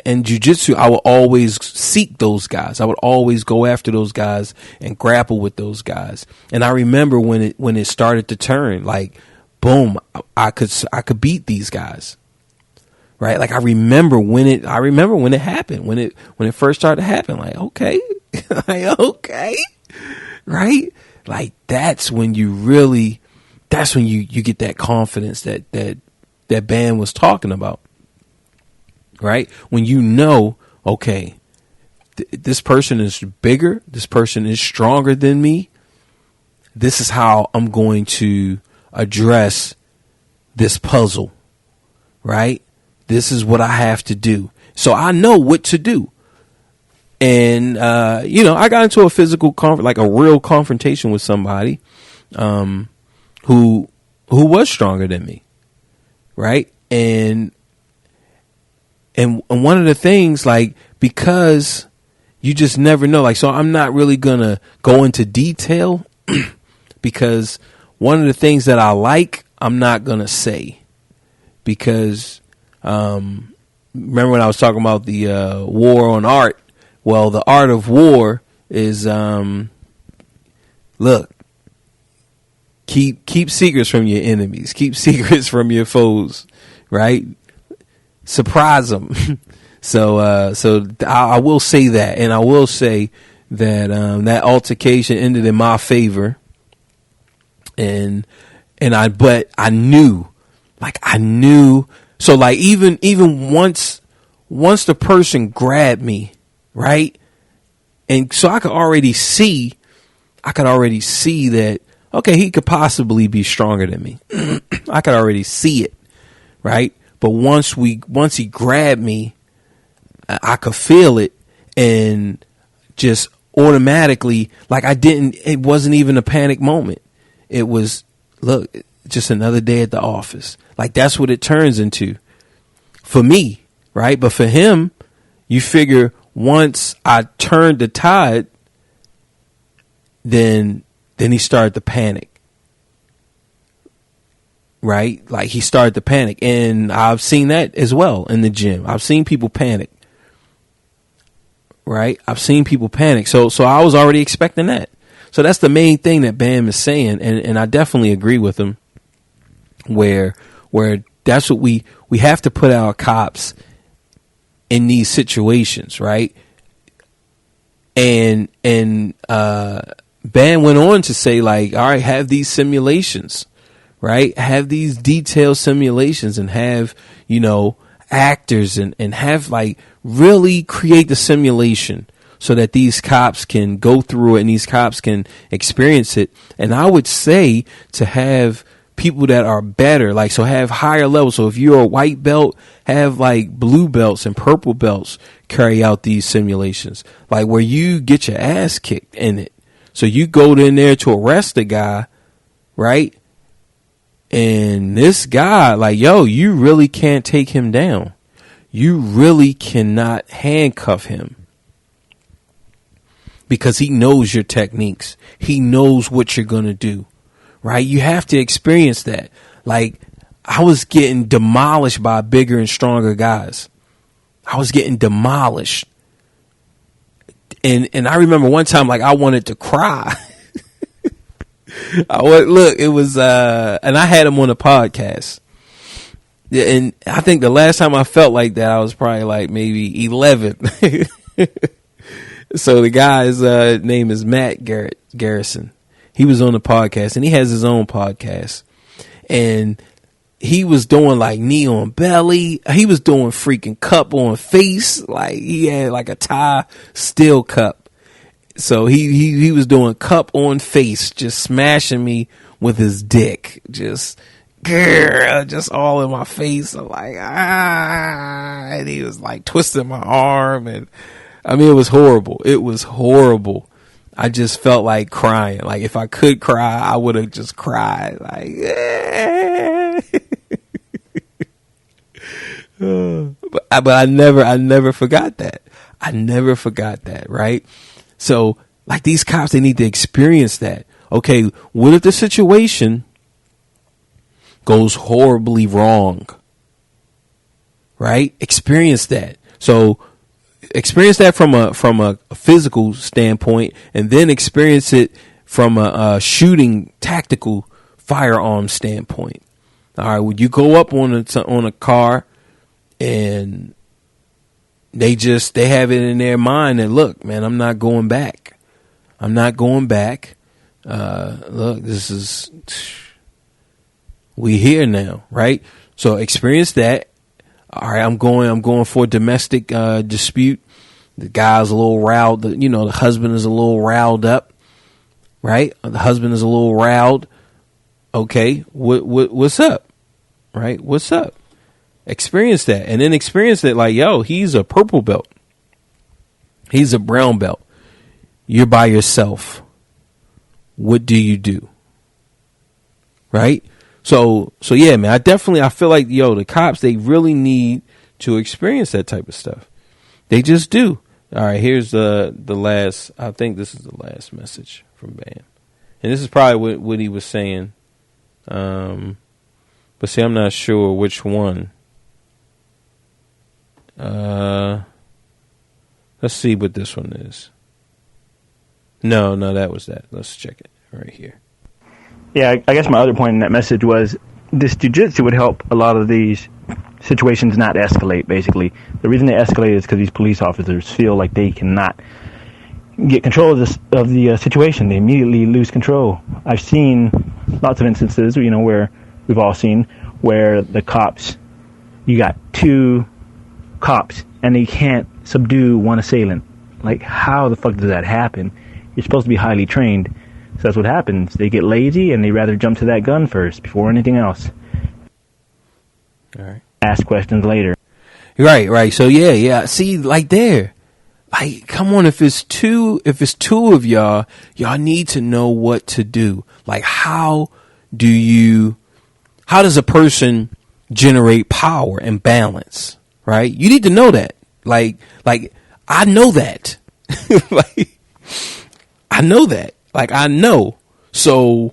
in jiu-jitsu, I will always seek those guys. I would always go after those guys and grapple with those guys. And I remember when it started to turn, like, boom, I could beat these guys. Right. Like, I remember when it happened, when it first started to happen, like, okay, like, okay. Right? Like, that's when you get that confidence that band was talking about. Right? When you know, okay, this person is bigger, this person is stronger than me, this is how I'm going to address this puzzle, right? This is what I have to do. So I know what to do. And, I got into a physical like a real confrontation with somebody, who was stronger than me. Right. And one of the things, like, because you just never know, like, so I'm not really going to go into detail because one of the things that I like, I'm not going to say because, remember when I was talking about the, war on art? Well, the art of war is, look, keep secrets from your enemies, keep secrets from your foes, right? Surprise them. So I will say that, and I will say that that altercation ended in my favor, but I knew. So like even once the person grabbed me, right, and so I could already see that, okay, he could possibly be stronger than me. I could already see it, right? But once he grabbed me, I could feel it, and just automatically, like, it wasn't even a panic moment. It was, look, just another day at the office. Like, that's what it turns into for me, right? But for him, you figure once I turned the tide, then he started to panic. Right? Like, he started to panic. And I've seen that as well in the gym. I've seen people panic. Right? I've seen people panic. So I was already expecting that. So that's the main thing that Bam is saying. And I definitely agree with him where that's what we have to put our cops in these situations. Right? And Bam went on to say, like, all right, have these simulations. Right? Have these detailed simulations and have, actors and have, like, really create the simulation so that these cops can go through it and these cops can experience it. And I would say to have people that are better, like, so have higher levels. So if you're a white belt, have like blue belts and purple belts carry out these simulations, like where you get your ass kicked in it. So you go in there to arrest the guy, right? And this guy, like, yo, you really can't take him down. You really cannot handcuff him because he knows your techniques. He knows what you're going to do, right? You have to experience that. Like, I was getting demolished by bigger and stronger guys. I was getting demolished. And I remember one time, like, I wanted to cry. It was, and I had him on a podcast. And I think the last time I felt like that, I was probably like maybe 11. So the guy's name is Matt Garrison. He was on the podcast, and he has his own podcast. And he was doing like knee on belly. He was doing freaking cup on face. Like, he had like a Thai steel cup. So he was doing cup on face, just smashing me with his dick. Just all in my face. I'm like, and he was like twisting my arm. And I mean, it was horrible. It was horrible. I just felt like crying. Like, if I could cry, I would have just cried. Like, but I never forgot that. I never forgot that. Right. So, like, these cops, they need to experience that. Okay, what if the situation goes horribly wrong? Right? Experience that. So, experience that from a physical standpoint, and then experience it from a shooting tactical firearm standpoint. All right, when you go up on a car and they have it in their mind that, look, man, I'm not going back. I'm not going back. Look, we here now, right? So experience that. All right, I'm going for a domestic dispute. The guy's a little riled, the husband is a little riled up. right? The husband is a little riled. Okay, what's up, right? What's up? Experience that, and then experience that like, yo, he's a purple belt. He's a brown belt. You're by yourself. What do you do? Right? So yeah, man, I feel like, yo, the cops, they really need to experience that type of stuff. They just do. All right, here's the last, I think this is the last message from Bam. And this is probably what he was saying. But see, I'm not sure which one. Let's see what this one is. No, that was that. Let's check it right here. Yeah, I guess my other point in that message was this jiu-jitsu would help a lot of these situations not escalate, basically. The reason they escalate is because these police officers feel like they cannot get control of the situation. They immediately lose control. I've seen lots of instances, where we've all seen where the cops, you got two cops and they can't subdue one assailant. Like, how the fuck does that happen? You're supposed to be highly trained. So that's what happens. They get lazy and they rather jump to that gun first before anything else. All right. Ask questions later. Right. So yeah. See, like there. Like, come on, if it's two of y'all need to know what to do. Like, how does a person generate power and balance? Right? You need to know that. Like I know that. I know that. Like, I know. So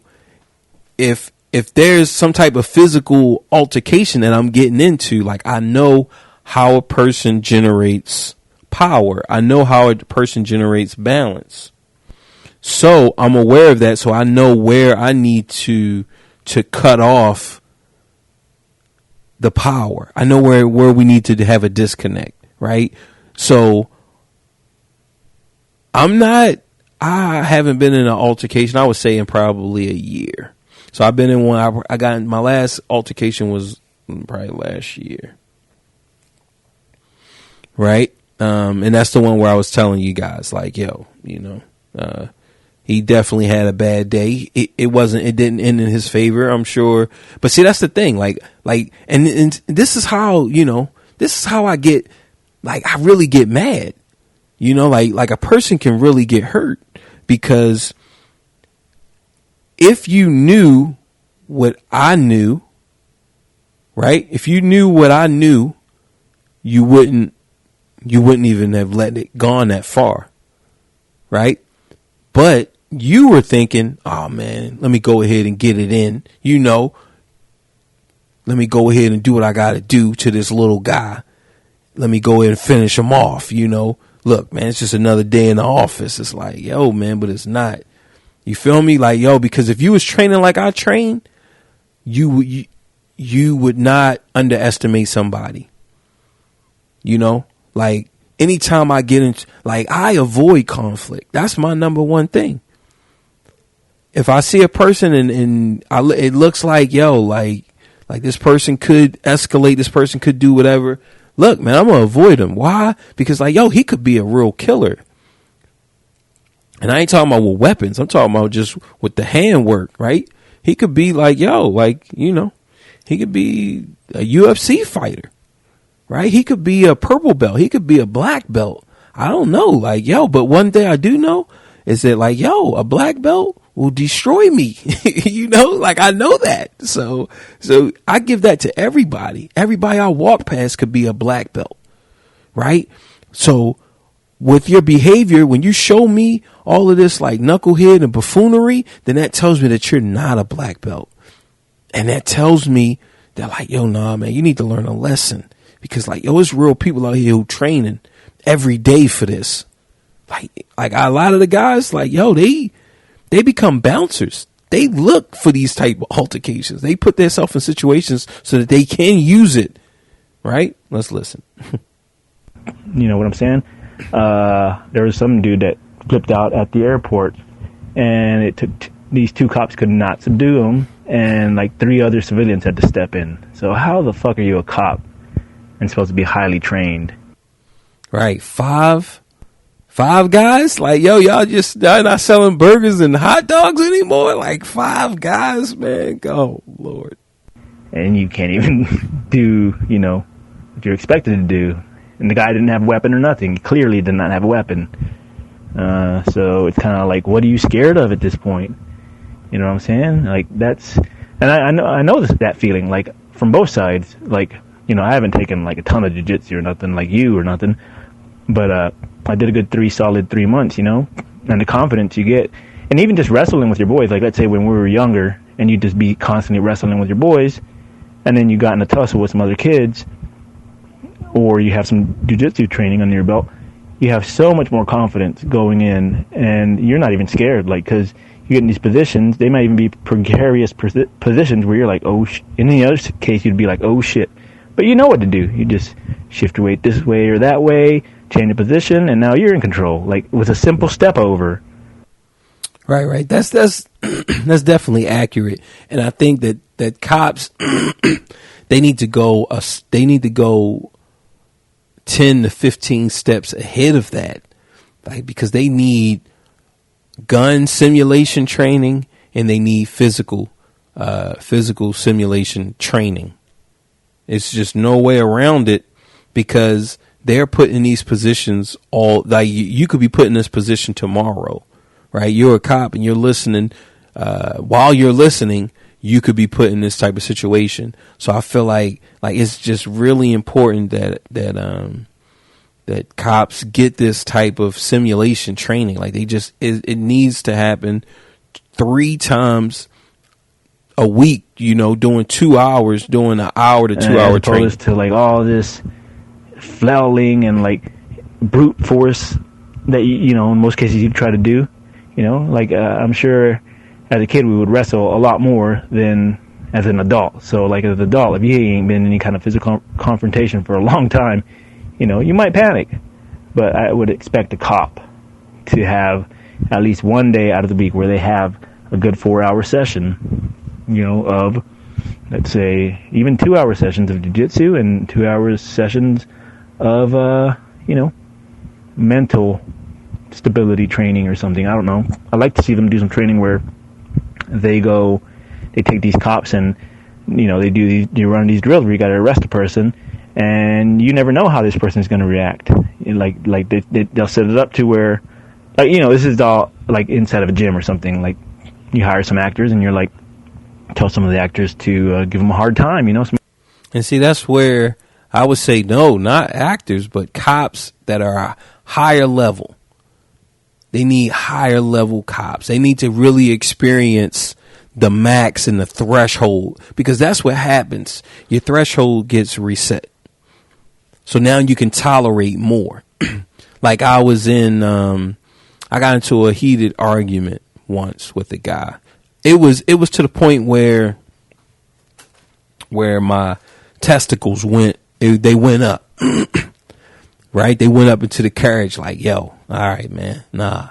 if there's some type of physical altercation that I'm getting into, like, I know how a person generates power. I know how a person generates balance. So I'm aware of that. So I know where I need to cut off the power. I know where we need to have a disconnect, right? So I haven't been in an altercation, I would say, in probably a year. So I've been in one. I got my last altercation was probably last year, right? And that's the one where I was telling you guys, like, yo, he definitely had a bad day. It didn't end in his favor, I'm sure. But see, that's the thing, and this is how, this is how I get, like, I really get mad. Like a person can really get hurt because if you knew what I knew, right? If you knew what I knew, you wouldn't even have let it gone that far, right? But you were thinking, oh man, let me go ahead and get it in, let me go ahead and do what I got to do to this little guy. Let me go ahead and finish him off, Look, man, it's just another day in the office. It's like, yo, man, but it's not. You feel me? Like, yo, because if you was training like I train, you would not underestimate somebody. Like, anytime I get into, like, I avoid conflict. That's my number one thing. If I see a person and it looks like, yo, like this person could escalate, this person could do whatever. Look, man, I'm going to avoid him. Why? Because, like, yo, he could be a real killer. And I ain't talking about with weapons. I'm talking about just with the handwork, right? He could be like, yo, like, he could be a UFC fighter, right? He could be a purple belt. He could be a black belt. I don't know. Like, yo, but one thing I do know is that, like, yo, a black belt will destroy me. Like, I know that. So I give that to everybody. Everybody I walk past could be a black belt, right? So with your behavior, when you show me all of this, like, knucklehead and buffoonery, then that tells me that you're not a black belt. And that tells me that, like, yo, nah, man, you need to learn a lesson. Because, like, yo, it's real people out here who training every day for this. Like a lot of the guys, like, yo, they become bouncers. They look for these type of altercations. They put themselves in situations so that they can use it. Right? Let's listen. You know what I'm saying? There was some dude that flipped out at the airport, and it took these two cops could not subdue him, and like 3 other civilians had to step in. So how the fuck are you a cop and supposed to be highly trained? Right. Five Five Guys? Like, yo, y'all not selling burgers and hot dogs anymore? Like, Five Guys, man. Oh, Lord. And you can't even do, what you're expected to do. And the guy didn't have a weapon or nothing. He clearly did not have a weapon. So it's kind of like, what are you scared of at this point? You know what I'm saying? Like, that's... And I know that feeling, like, from both sides. Like, I haven't taken, like, a ton of jiu-jitsu or nothing like you or nothing. But, I did a good solid 3 months, and the confidence you get, and even just wrestling with your boys, like let's say when we were younger, and you just be constantly wrestling with your boys, and then you got in a tussle with some other kids, or you have some jiu-jitsu training under your belt, you have so much more confidence going in, and you're not even scared, like, because you get in these positions, they might even be precarious positions where you're like, oh, in the other case, you'd be like, oh, shit. But you know what to do. You just shift your weight this way or that way, change the position, and now you're in control. Like with a simple step over. Right. That's that's definitely accurate. And I think that cops they need to go 10 to 15 steps ahead of that. Like, because they need gun simulation training and they need physical simulation training. It's just no way around it, because they're put in these positions you could be put in this position tomorrow, right? You're a cop and you're listening. While you're listening, you could be put in this type of situation. So I feel like it's just really important that cops get this type of simulation training. Like it needs to happen 3 times a week, doing 2 hours, doing an hour to 2 hour training. As opposed to like all this flailing and like brute force that, in most cases you try to do, I'm sure as a kid we would wrestle a lot more than as an adult. So like as an adult, if you ain't been in any kind of physical confrontation for a long time, you might panic. But I would expect a cop to have at least one day out of the week where they have a good 4-hour session, of, let's say, even 2-hour sessions of jiu-jitsu and 2-hour sessions of, mental stability training or something. I don't know. I'd like to see them do some training where they take these cops and, they run these drills where you got to arrest a person and you never know how this person is going to react. Like they'll set it up to where, like, this is all like inside of a gym or something. Like you hire some actors and you're like, tell some of the actors to give them a hard time, And see, that's where I would say no, not actors, but cops that are higher level. They need higher level cops. They need to really experience the max and the threshold, because that's what happens. Your threshold gets reset. So now you can tolerate more. Like I got into a heated argument once with a guy. It was to the point where my testicles went up, right? They went up into the carriage like, yo, all right, man, nah,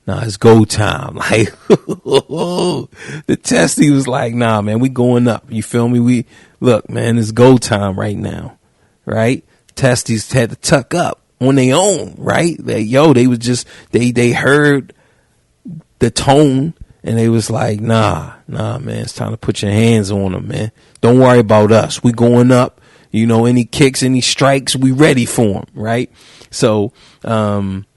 it's go time. Like, the testy was like, nah, man, we going up. You feel me? Look, man, it's go time right now, right? Testes had to tuck up on their own, right? They was just, they heard the tone. And they was like, nah, man, it's time to put your hands on them, man. Don't worry about us. We going up. Any kicks, any strikes, we ready for them, right? So, and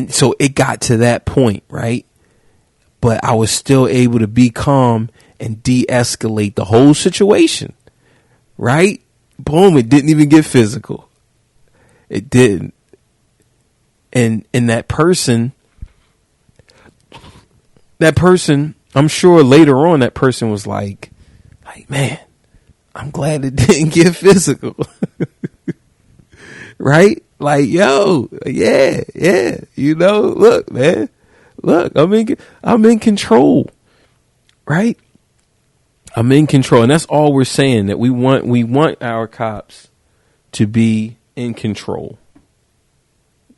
so it got to that point, right? But I was still able to be calm and de-escalate the whole situation, right? Boom, it didn't even get physical. It didn't. And that person, I'm sure later on that person was like, man, I'm glad it didn't get physical. Right? Like, yo, yeah. Look, man, I'm in control. Right? I'm in control. And that's all we're saying, that we want our cops to be in control.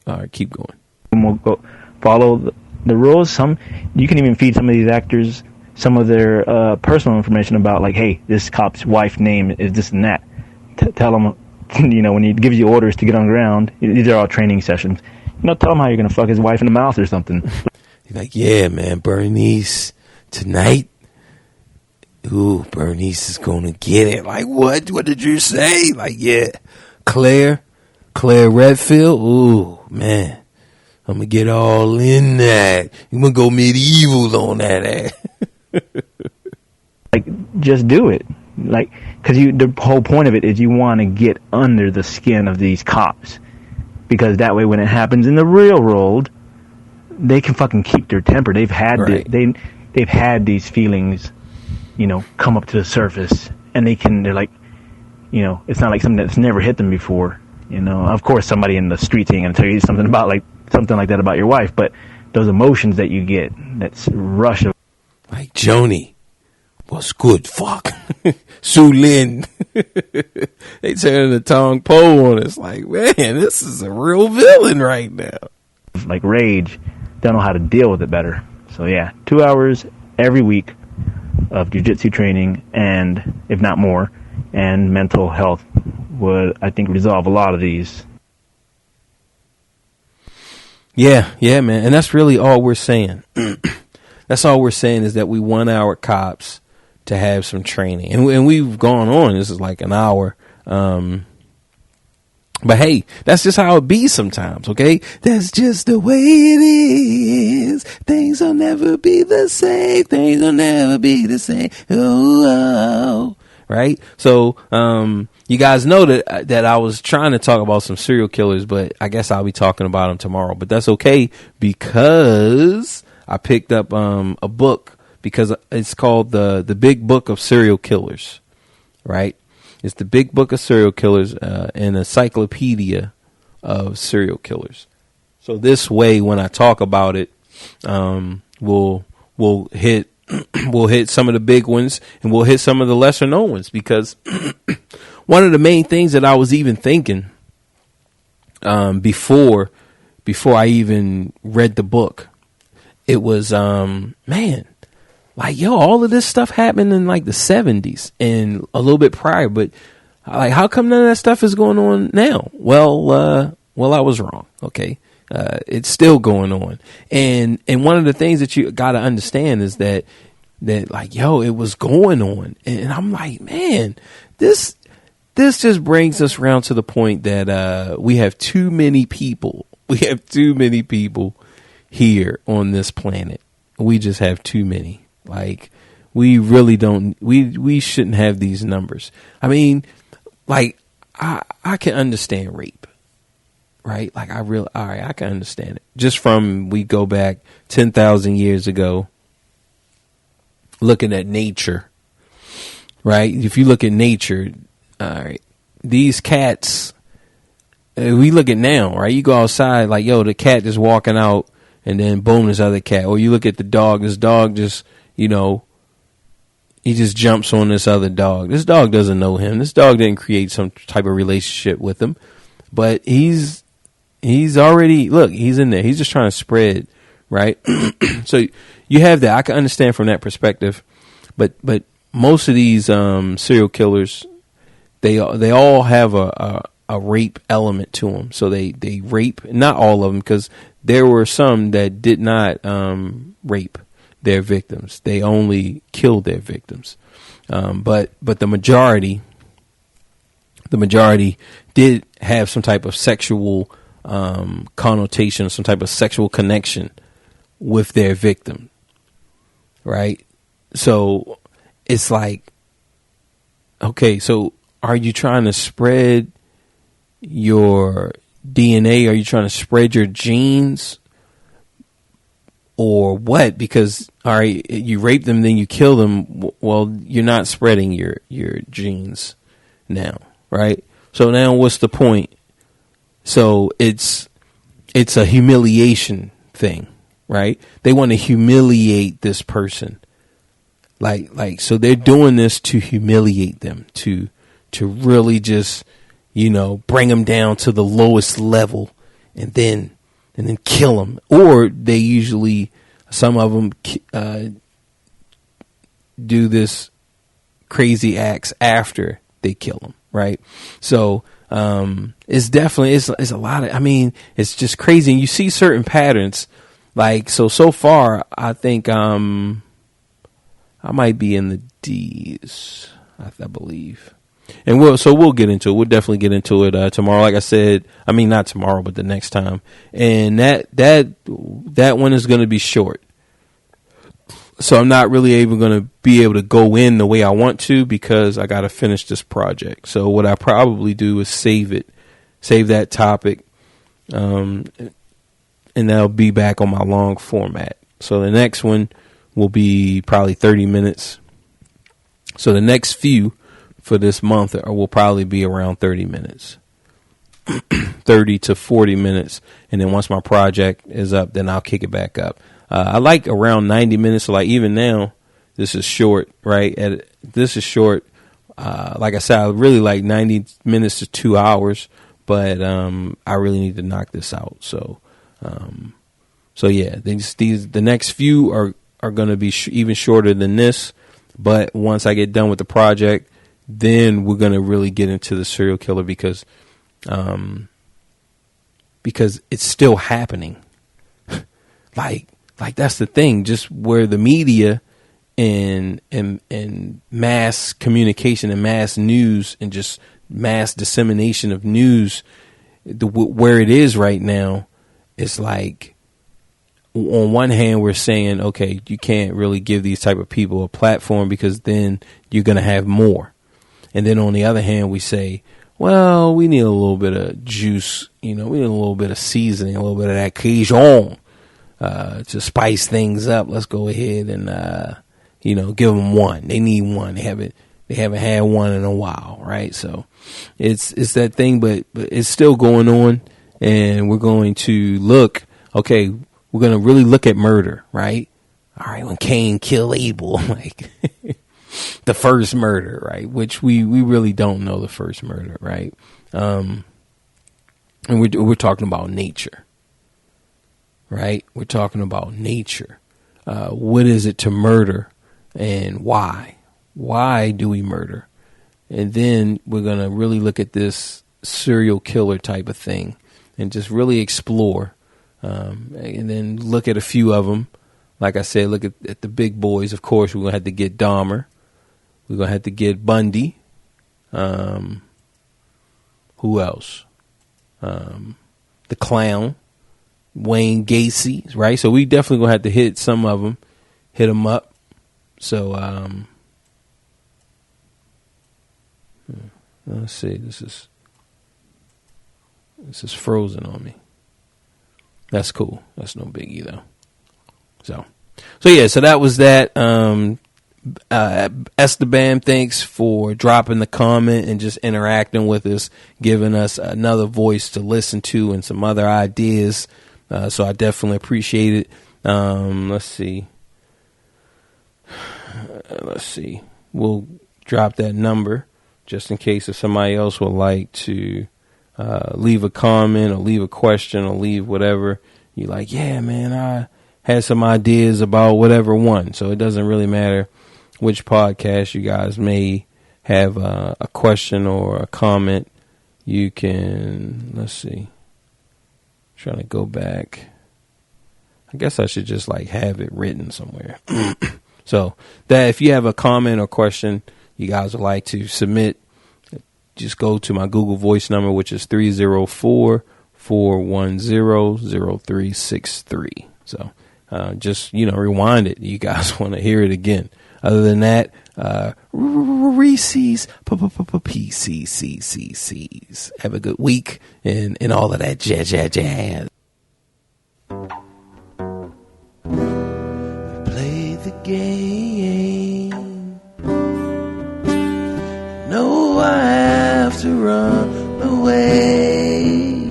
All right, keep going. And we'll go follow the rules. You can even feed some of these actors some of their personal information about, like, hey, this cop's wife name is this and that. Tell them, when he gives you orders to get on the ground, these are all training sessions. tell him how you're gonna fuck his wife in the mouth or something. He's like, yeah, man, Bernice, tonight, ooh, Bernice is gonna get it. Like, what? What did you say? Like, yeah, Claire Redfield, ooh, man, I'm gonna get all in that. You gonna go medieval on that ass. Like, just do it. Like, because the whole point of it is you want to get under the skin of these cops, because that way when it happens in the real world, they can fucking keep their temper. They've had Right. they've had these feelings, come up to the surface, and they're like, it's not like something that's never hit them before. Of course, somebody in the streets ain't gonna tell you something like that about your wife, but those emotions that you get, that's rush of, Like, Joni, what's good? Fuck. Sue Lin. They turning the Tong Po on us. Like, man, this is a real villain right now. like, rage. Don't know how to deal with it better. So yeah, 2 hours every week of jiu-jitsu training, and if not more, and mental health would, I think, resolve a lot of these. Yeah, man. And that's really all we're saying. That's all we're saying, is that we want our cops to have some training. And we've gone on. This is like an hour. But hey, that's just how it be sometimes, okay? That's just the way it is. Things will never be the same. Things will never be the same. Oh. Right? So, you guys know that I was trying to talk about some serial killers, but I guess I'll be talking about them tomorrow. But that's okay, because I picked up a book, because it's called the Big Book of Serial Killers, right? It's the Big Book of Serial Killers, an encyclopedia of serial killers. So this way, when I talk about it, we'll hit we'll hit some of the big ones, and we'll hit some of the lesser known ones, because one of the main things that I was even thinking before I even read the book, it was man, like, yo, all of this stuff happened in like the 70s and a little bit prior, but like, how come none of that stuff is going on now? Well, I was wrong. Okay. It's still going on. And one of the things that you got to understand is that like, yo, it was going on. And I'm like, man, this just brings us around to the point that, we have too many people. We have too many people here on this planet. We just have too many. Like, we really don't, we shouldn't have these numbers. I mean, like, I can understand rape, right? Like, I can understand it. Just from, we go back 10,000 years ago, looking at nature, right? If you look at nature, all right, these cats, we look at now, right? You go outside, like, yo, the cat is walking out, and then boom, this other cat. Or you look at the dog, this dog just, he just jumps on this other dog. This dog doesn't know him. This dog didn't create some type of relationship with him, but he's already, look, he's in there. He's just trying to spread, right? So you have that. I can understand from that perspective, but most of these serial killers, they all have a rape element to them. So they rape, not all of them, because there were some that did not rape their victims. They only killed their victims. But the majority did have some type of sexual connotation, some type of sexual connection with their victim, right? So it's like, okay, so are you trying to spread your DNA? Are you trying to spread your genes? Or what? Because, all right, you rape them, then you kill them. Well, you're not spreading your genes now, right? So now what's the point? So it's a humiliation thing, right? They want to humiliate this person. Like, so they're doing this to humiliate them, to really just, bring them down to the lowest level, and then kill them. Or they usually, some of them do this crazy acts after they kill them, right? So it's definitely, it's a lot of, I mean, it's just crazy. And you see certain patterns. Like, so far, I think, I might be in the D's, I believe. And we'll get into it. We'll definitely get into it, tomorrow. Like I said, I mean, not tomorrow, but the next time. And that one is going to be short. So I'm not really even going to be able to go in the way I want to because I got to finish this project. So what I probably do is save that topic, and that'll be back on my long format. So the next one will be probably 30 minutes. So the next few for this month will probably be around 30 minutes, 30 to 40 minutes. And then once my project is up, then I'll kick it back up. I like around 90 minutes. So like even now, this is short, right? This is short. Like I said, I really like 90 minutes to 2 hours, but I really need to knock this out. So yeah, the next few are going to be even shorter than this. But once I get done with the project, then we're going to really get into the serial killer because it's still happening. Like that's the thing, just where the media and mass communication and mass news and just mass dissemination of news, where it is right now, it's like, on one hand, we're saying, okay, you can't really give these type of people a platform because then you're going to have more. And then on the other hand, we say, well, we need a little bit of juice, we need a little bit of seasoning, a little bit of that Cajun. To spice things up, let's go ahead and give them one. They need one. They haven't had one in a while, right? So it's that thing, but it's still going on, and we're going to look. Okay, we're going to really look at murder, right? All right, when Cain killed Abel, like the first murder, right? Which we really don't know the first murder, right? And we're talking about nature. Right? We're talking about nature. What is it to murder and why? Why do we murder? And then we're going to really look at this serial killer type of thing and just really explore. And then look at a few of them. Like I said, look at the big boys. Of course, we're going to have to get Dahmer. We're going to have to get Bundy. Who else? The Clown. Wayne Gacy, right? So we definitely gonna have to hit some of them, hit them up. So let's see. This is frozen on me. That's cool. That's no biggie though. So yeah. So that was that. Esteban, thanks for dropping the comment and just interacting with us, giving us another voice to listen to and some other ideas. So I definitely appreciate it. Let's see. We'll drop that number just in case if somebody else would like to leave a comment or leave a question or leave whatever. You're like, yeah, man, I had some ideas about whatever one. So it doesn't really matter which podcast you guys may have a question or a comment. You can, let's see. Trying to go back. I guess I should just like have it written somewhere. So that if you have a comment or question you guys would like to submit, just go to my Google Voice number, which is 304-410-0363. So just, rewind it. You guys want to hear it again. Other than that, Reese's PCCCCs. Have a good week and all of that jazz. Play the game. No, I have to run away.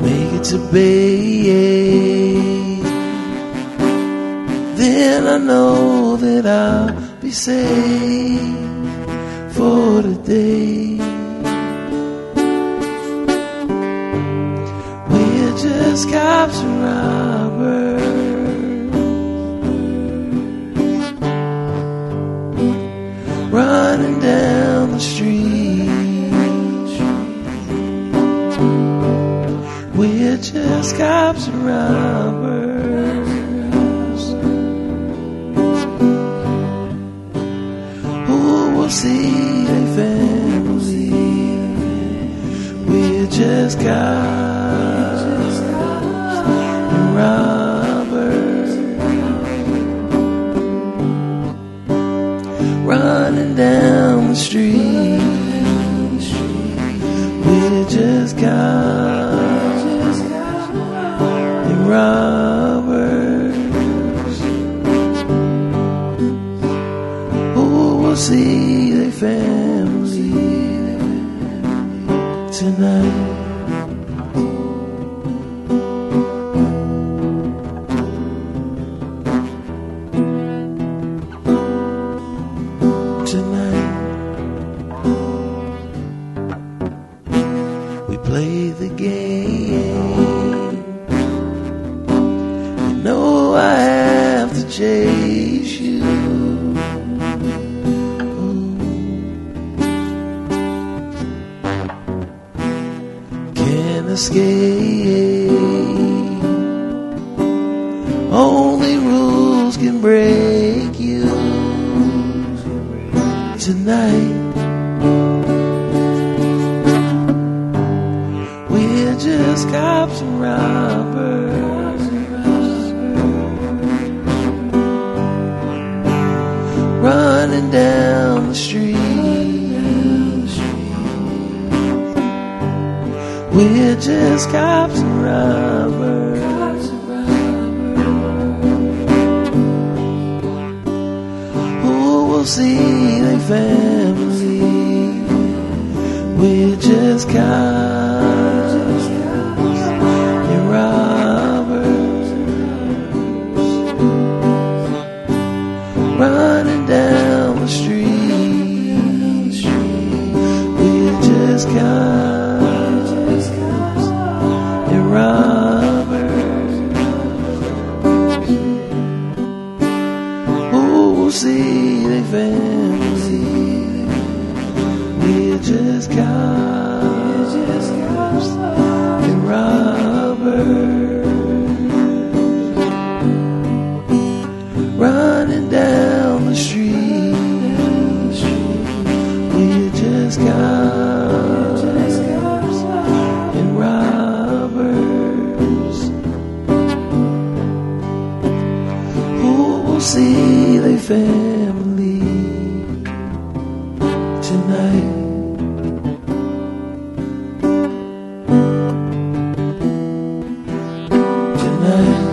Make it to Bay. Then I know that I'll be safe for the day. We're just cops and robbers. cops and robbers. Who will see their family? We're just cops and robbers, running down the street. We're just cops and robbers. Who will see their family tonight? Play the game. You know I have to chase you. Can't escape. Only rules can break you tonight. Just cops and robbers, running down the street. We're just cops and robbers. Who will see their family? We're just cops and robbers, running down the street. We're just cops and robbers. Who will see their family? We're just cops and robbers, running down the street. We're just cops and robbers. Who will see their family tonight? Tonight.